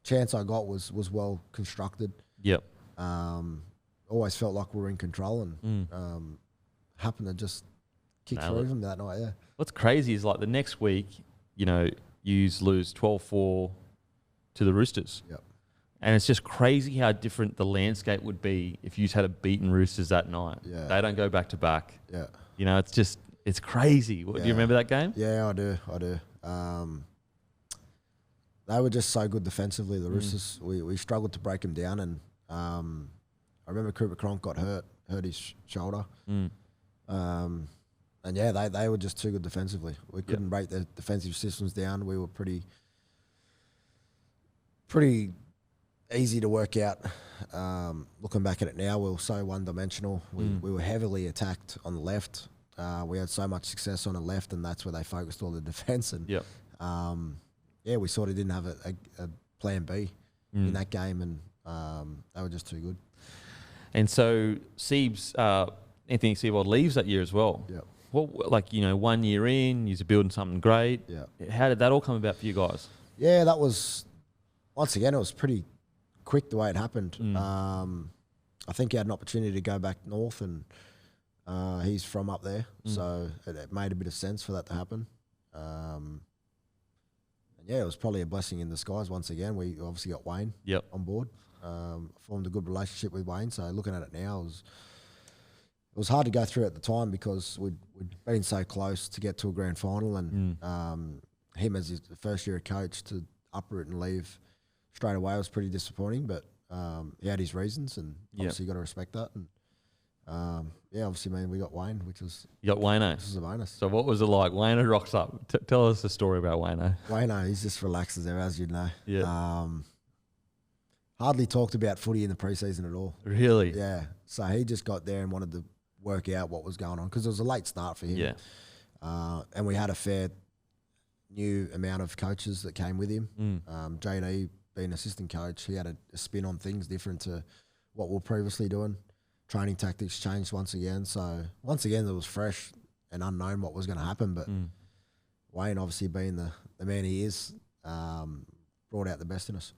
chance I got was well constructed. Yep. Always felt like we were in control, and happened to just kick through them that night. Yeah. What's crazy is like the next week, you lose 12-4 to the Roosters. Yep. And it's just crazy how different the landscape would be if you just had a beaten Roosters that night. Yeah. They don't go back to back. Yeah. You know, it's crazy. Do you remember that game? Yeah, I do. They were just so good defensively, the Roosters. We struggled to break them down, and I remember Cooper Cronk got hurt his shoulder. And yeah, they were just too good defensively. We couldn't break their defensive systems down. We were pretty easy to work out. Looking back at it now, we were so one-dimensional. We were heavily attacked on the left. We had so much success on the left, and that's where they focused all the defence. And we sort of didn't have a plan B in that game, and they were just too good. And so Anthony Seibold leaves that year as well. Yeah. Well, 1 year in, you're building something great. Yeah. How did that all come about for you guys? Yeah, that was, once again, it was pretty quick the way it happened. I think he had an opportunity to go back north, and he's from up there, so it made a bit of sense for that to happen. And yeah, it was probably a blessing in disguise. Once again, we obviously got Wayne on board. Formed a good relationship with Wayne. So looking at it now, it was hard to go through at the time because we'd been so close to get to a grand final, and him as his first year of coach to uproot and leave straight away was pretty disappointing. But he had his reasons, and obviously you got to respect that. And obviously, we got Wayne, which was you got Wayno. This is a bonus. So what was it like? Wayno rocks up. Tell us the story about Wayno. Wayno, he's just relaxed as ever, as you know. Yeah. Hardly talked about footy in the preseason at all. Really? Yeah. So he just got there and wanted to work out what was going on because it was a late start for him. Yeah. And we had a fair new amount of coaches that came with him. JD being assistant coach, he had a spin on things different to what we were previously doing. Training tactics changed once again. So once again, it was fresh and unknown what was going to happen. But Wayne, obviously being the man he is, brought out the best in us.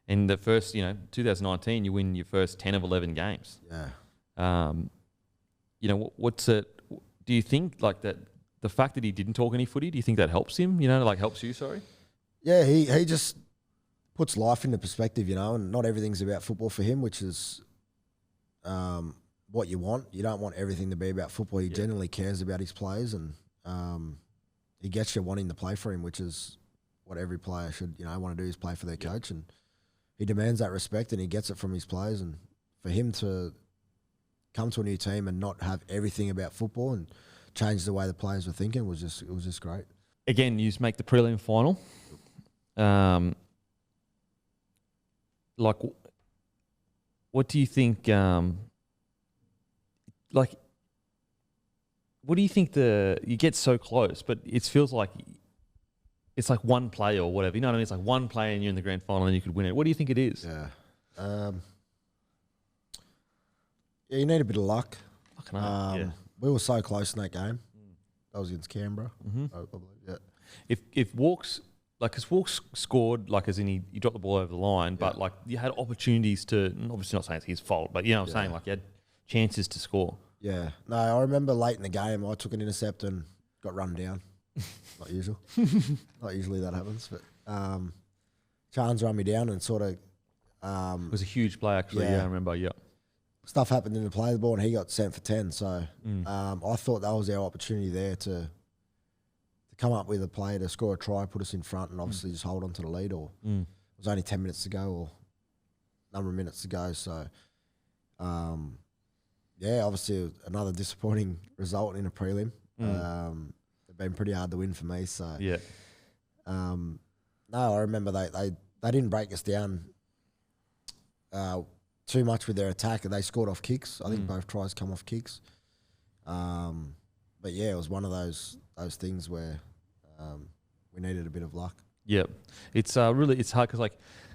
In the first, 2019, you win your first 10 of 11 games. Yeah. What's it? Do you think like that? The fact that he didn't talk any footy, do you think that helps him? Helps you? Sorry. Yeah, he just puts life into perspective, and not everything's about football for him, which is what you want. You don't want everything to be about football. He genuinely cares about his players, and he gets you wanting to play for him, which is what every player should, want to do is play for their coach, and he demands that respect, and he gets it from his players. And for him to come to a new team and not have everything about football and change the way the players were thinking was just great. Again, you just make the prelim final. What do you think? What do you think? You get so close, but it feels like it's like one play or whatever. You know what I mean? It's like one play and you're in the grand final and you could win it. What do you think it is? Yeah. You need a bit of luck. We were so close in that game. That was against Canberra, I believe. Yeah. If Walks, because Walks scored, as in he dropped the ball over the line, but you had opportunities to, obviously not saying it's his fault, but I'm saying you had chances to score. Yeah. No, I remember late in the game, I took an intercept and got run down. Not usual. Not usually that happens, but Chance run me down and sort of... it was a huge play, actually. Yeah, I remember, Stuff happened in the play the ball and he got sent for 10. So I thought that was our opportunity there to come up with a play to score a try, put us in front, and obviously just hold on to the lead. Or it was only 10 minutes to go or number of minutes to go. So, obviously another disappointing result in a prelim. It's been pretty hard to win for me. So no, I remember they didn't break us down too much with their attack. They scored off kicks. I think both tries come off kicks. But yeah, it was one of those things where we needed a bit of luck. Yeah, it's it's hard because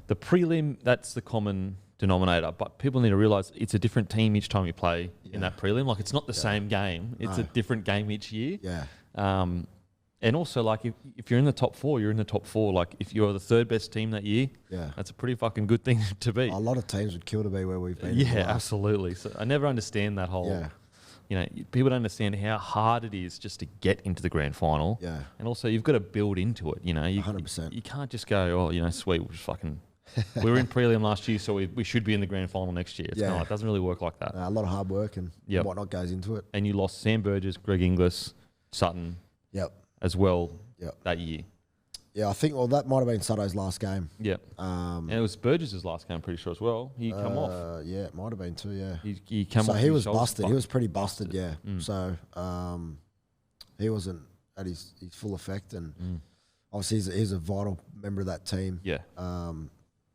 the prelim, that's the common denominator, but people need to realise it's a different team each time you play in that prelim. It's not the same game. It's a different game each year. Yeah. And also, if you're in the top four, you're in the top four. If you're the third best team that year, that's a pretty fucking good thing to be. A lot of teams would kill to be where we've been. Yeah, absolutely. So I never understand that whole... people don't understand how hard it is just to get into the grand final. Yeah. And also, you've got to build into it, 100%. You can't just go, sweet, we'll just fucking We were in prelim last year, so we should be in the grand final next year. It's kind of like, it doesn't really work like that. A lot of hard work and whatnot goes into it. And you lost Sam Burgess, Greg Inglis, Sutton as well that year. Yeah, I think, that might have been Sutto's last game. Yeah. And it was Burgess' last game, I'm pretty sure, as well. He come off. Yeah, it might have been too, yeah. He come off. So he was busted. He was pretty busted, yeah. So he wasn't at his full effect. And obviously he's a vital member of that team. Yeah.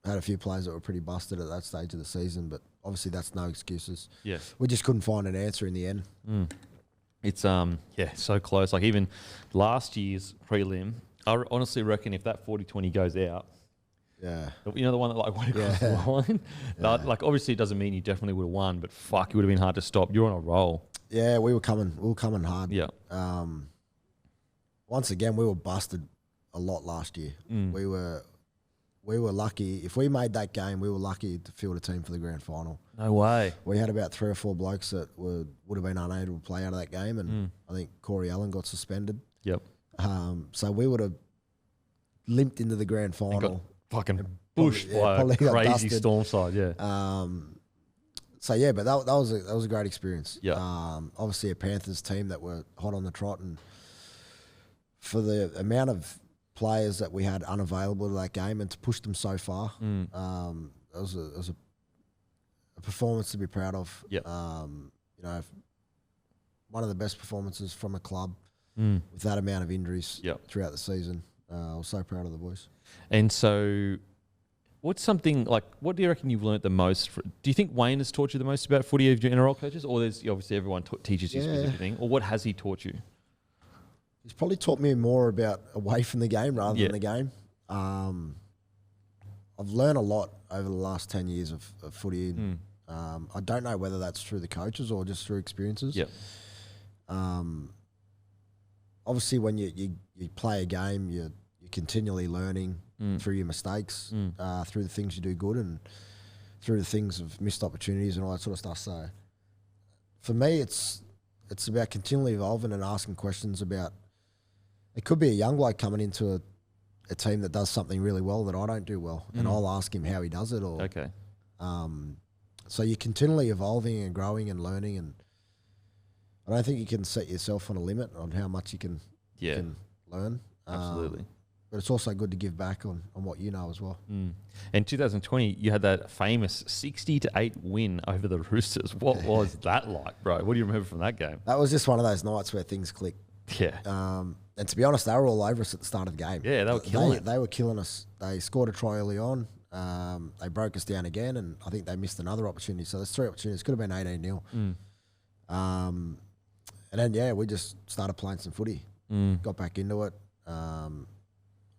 Had a few players that were pretty busted at that stage of the season, but obviously that's no excuses. Yeah. We just couldn't find an answer in the end. It's, so close. Like even last year's prelim, I honestly reckon if that 40-20 goes out, you know the one that like went across the line. Like obviously it doesn't mean you definitely would have won, but fuck, it would have been hard to stop. You're on a roll. Yeah, we were coming hard. Yeah. Once again, we were busted a lot last year. We were lucky. If we made that game, we were lucky to field a team for the grand final. No way. We had about 3 or 4 blokes that would have been unable to play out of that game, and I think Corey Allen got suspended. Yep. So we would have limped into the grand final. Fucking bushed by a crazy storm side, So yeah, but that was a great experience. Yeah. Obviously a Panthers team that were hot on the trot, and for the amount of players that we had unavailable to that game and to push them so far, it was a performance to be proud of. Yep. You know, one of the best performances from a club with that amount of injuries throughout the season. I was so proud of the boys. And so what's something like, what do you reckon you've learnt the most? Do you think Wayne has taught you the most about footy of your NRL coaches, or there's obviously everyone teaches you a specific thing, or what has he taught you? He's probably taught me more about away from the game rather than the game. I've learned a lot over the last 10 years of footy. I don't know whether that's through the coaches or just through experiences. Yep. Obviously, when you play a game, you're continually learning through your mistakes, through the things you do good, and through the things of missed opportunities and all that sort of stuff. So for me, it's about continually evolving and asking questions about. It could be a young bloke coming into a team that does something really well that I don't do well, and I'll ask him how he does it. Or so you're continually evolving and growing and learning, and I don't think you can set yourself on a limit on how much you can learn. Absolutely. But it's also good to give back on what you know as well. In 2020, you had that famous 60-8 win over the Roosters. What was that like, bro? What do you remember from that game? That was just one of those nights where things clicked. Yeah. And to be honest, they were all over us at the start of the game. Yeah, they were killing it. They were killing us. They scored a try early on. They broke us down again, and I think they missed another opportunity. So there's 3 opportunities. Could have been 18-0. And then, we just started playing some footy. Got back into it.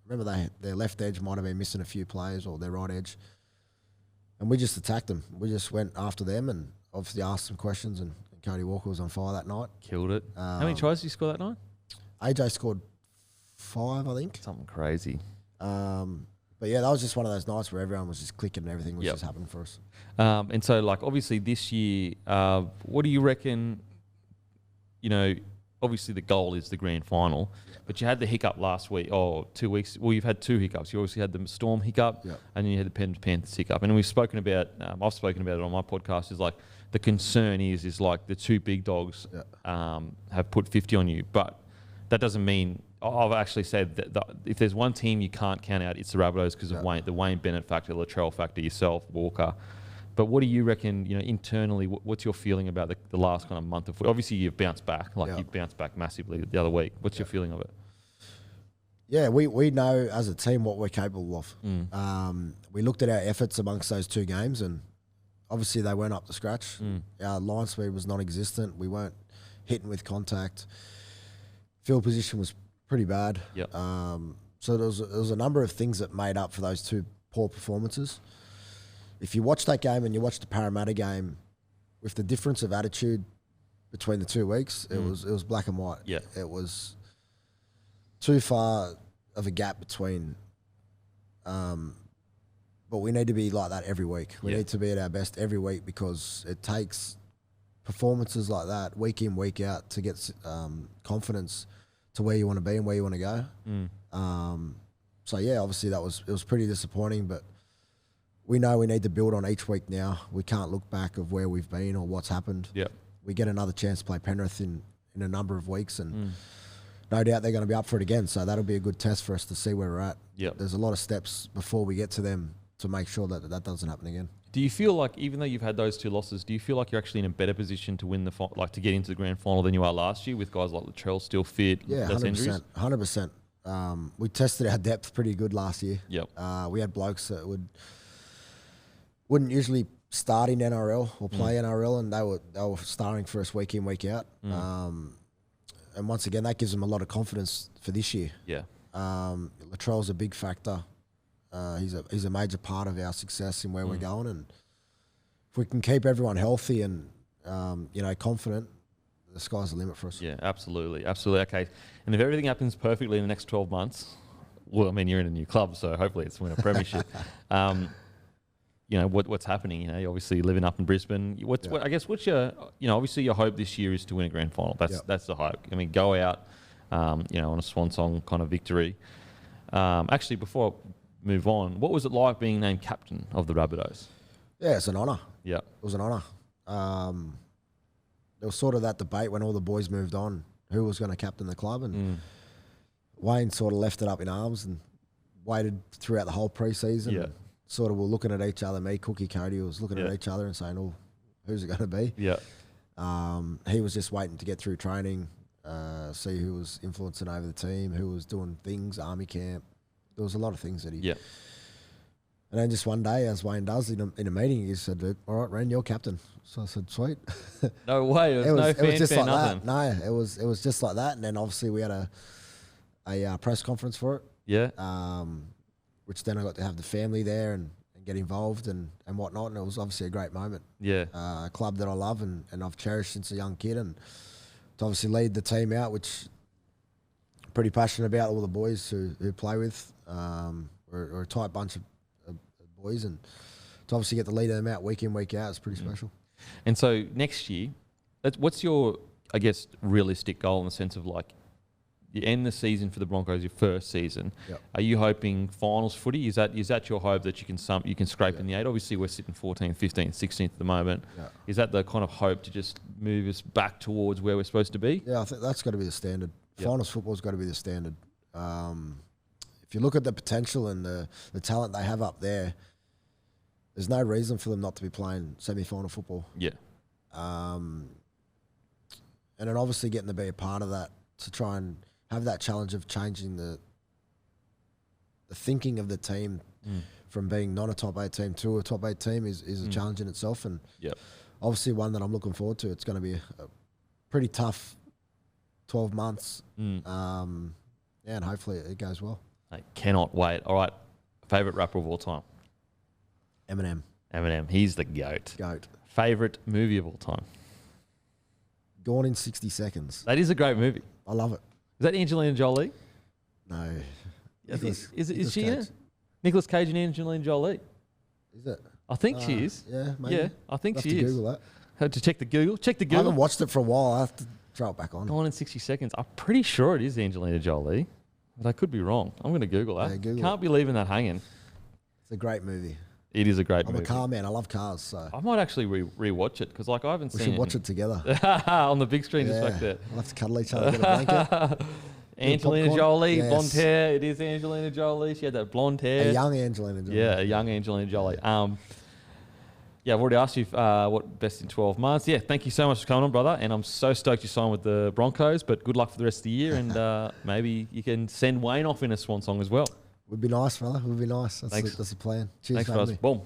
Remember their left edge might have been missing a few players, or their right edge. And we just attacked them. We just went after them and obviously asked some questions, and Cody Walker was on fire that night. Killed it. How many tries did you score that night? AJ scored 5, I think. Something crazy. But yeah, that was just one of those nights where everyone was just clicking and everything was just happening for us. And so, like, obviously this year, what do you reckon, obviously the goal is the grand final, but you had the hiccup last week, 2 weeks. Well, you've had 2 hiccups. You obviously had the Storm hiccup, and then you had the Panthers hiccup. And we've spoken about, I've spoken about it on my podcast, is like the concern is like the 2 big dogs have put 50 on you. But that doesn't mean, I've actually said that if there's one team you can't count out, it's the Rabbidos because of the Wayne Bennett factor, Latrell factor, yourself, Walker. But what do you reckon, internally, what's your feeling about the last kind of month of football? Obviously, you've bounced back. You've bounced back massively the other week. What's your feeling of it? Yeah, we know as a team what we're capable of. We looked at our efforts amongst those 2 games, and obviously they weren't up to scratch. Our line speed was non-existent. We weren't hitting with contact. Field position was pretty bad. So there was a number of things that made up for those 2 poor performances. If you watch that game and you watch the Parramatta game, with the difference of attitude between the 2 weeks, it was black and white. Yeah. It was too far of a gap between. But we need to be like that every week. We need to be at our best every week, because it takes performances like that week in, week out to get confidence to where you want to be and where you want to go. So yeah, obviously it was pretty disappointing, but we know we need to build on each week now. We can't look back of where we've been or what's happened. Yep. We get another chance to play Penrith in a number of weeks, and no doubt they're going to be up for it again. So that'll be a good test for us to see where we're at. Yep. There's a lot of steps before we get to them to make sure that that doesn't happen again. Do you feel like, even though you've had those 2 losses, do you feel like you're actually in a better position to win to get into the grand final than you are last year, with guys like Latrell still fit, less injuries? 100%. We tested our depth pretty good last year. Yep. We had blokes that wouldn't usually start in NRL or play NRL, and they were starting for us week in, week out. And once again, that gives them a lot of confidence for this year. Yeah. Latrell's a big factor. He's a major part of our success in where we're going, and if we can keep everyone healthy and confident, the sky's the limit for us. Yeah, absolutely. Okay. And if everything happens perfectly in the next 12 months, well, I mean, you're in a new club, so hopefully it's win a premiership. What's happening? You're obviously living up in Brisbane. What's your, obviously your hope this year is to win a grand final. That's the hope. I mean, go out, on a swan song kind of victory. Actually, before I move on, what was it like being named captain of the Rabbidos? Yeah, it's an honour. Yeah. It was an honour. There was sort of that debate when all the boys moved on, who was going to captain the club, and Wayne sort of left it up in arms and waited throughout the whole pre-season. Yeah. Sort of were looking at each other. Me, Cookie, Cody was looking at each other and saying, "Oh, who's it going to be?" Yeah. He was just waiting to get through training, see who was influencing over the team, who was doing things, army camp. There was a lot of things that he. Yeah. And then just one day, as Wayne does in a meeting, he said, "All right, Ren, you're captain." So I said, "Sweet." No way. It was just like nothing. that. No, it was just like that. And then obviously we had a press conference for it. Yeah. Which then I got to have the family there and get involved and whatnot. And it was obviously a great moment. Yeah. A club that I love and I've cherished since a young kid. And to obviously lead the team out, which I'm pretty passionate about, all the boys who play with. We're a tight bunch of boys. And to obviously get to lead them out week in, week out is pretty special. And so next year, what's your, I guess, realistic goal in the sense of like, you end the season for the Broncos, your first season. Yep. Are you hoping finals footy? Is that your hope that you can scrape in the 8? Obviously, we're sitting 14th, 15th, 16th at the moment. Yep. Is that the kind of hope to just move us back towards where we're supposed to be? Yeah, I think that's got to be the standard. Yep. Finals football's got to be the standard. If you look at the potential and the talent they have up there, there's no reason for them not to be playing semi-final football. Yeah. And then obviously getting to be a part of that to try and have that challenge of changing the thinking of the team from being not a top 8 team to a top 8 team is a challenge in itself, and obviously one that I'm looking forward to. It's going to be a pretty tough 12 months, and hopefully it goes well. I cannot wait. All right, favourite rapper of all time? Eminem. He's the GOAT. Favourite movie of all time? Gone in 60 Seconds. That is a great movie. I love it. Is that Angelina Jolie? No. Is she in it? Nicolas Cage and Angelina Jolie. Is it? I think she is. Yeah, maybe. Yeah, I think I'll she have to is. Google that. Had to check the Google. I haven't watched it for a while. I have to throw it back on. Gone in 60 Seconds. I'm pretty sure it is Angelina Jolie, but I could be wrong. I'm going to Google that. Yeah, Google Can't be leaving that hanging. It's a great movie. It is a great movie. I'm a car man. I love cars, so I might actually re-watch it because I haven't seen it. We should watch it together. On the big screen just back there. We'll have to cuddle each other, get a blanket. Angelina Jolie, yes. blonde hair. It is Angelina Jolie. She had that blonde hair. A young Angelina Jolie. Yeah, a young Angelina Jolie. Yeah, I've already asked you what best in 12 months. Yeah, thank you so much for coming on, brother. And I'm so stoked you signed with the Broncos, but good luck for the rest of the year. And maybe you can send Wayne off in a swan song as well. Would be nice, fella. Would be nice. That's Thanks. That's the plan. Cheers, Thanks, for having guys. me. Boom.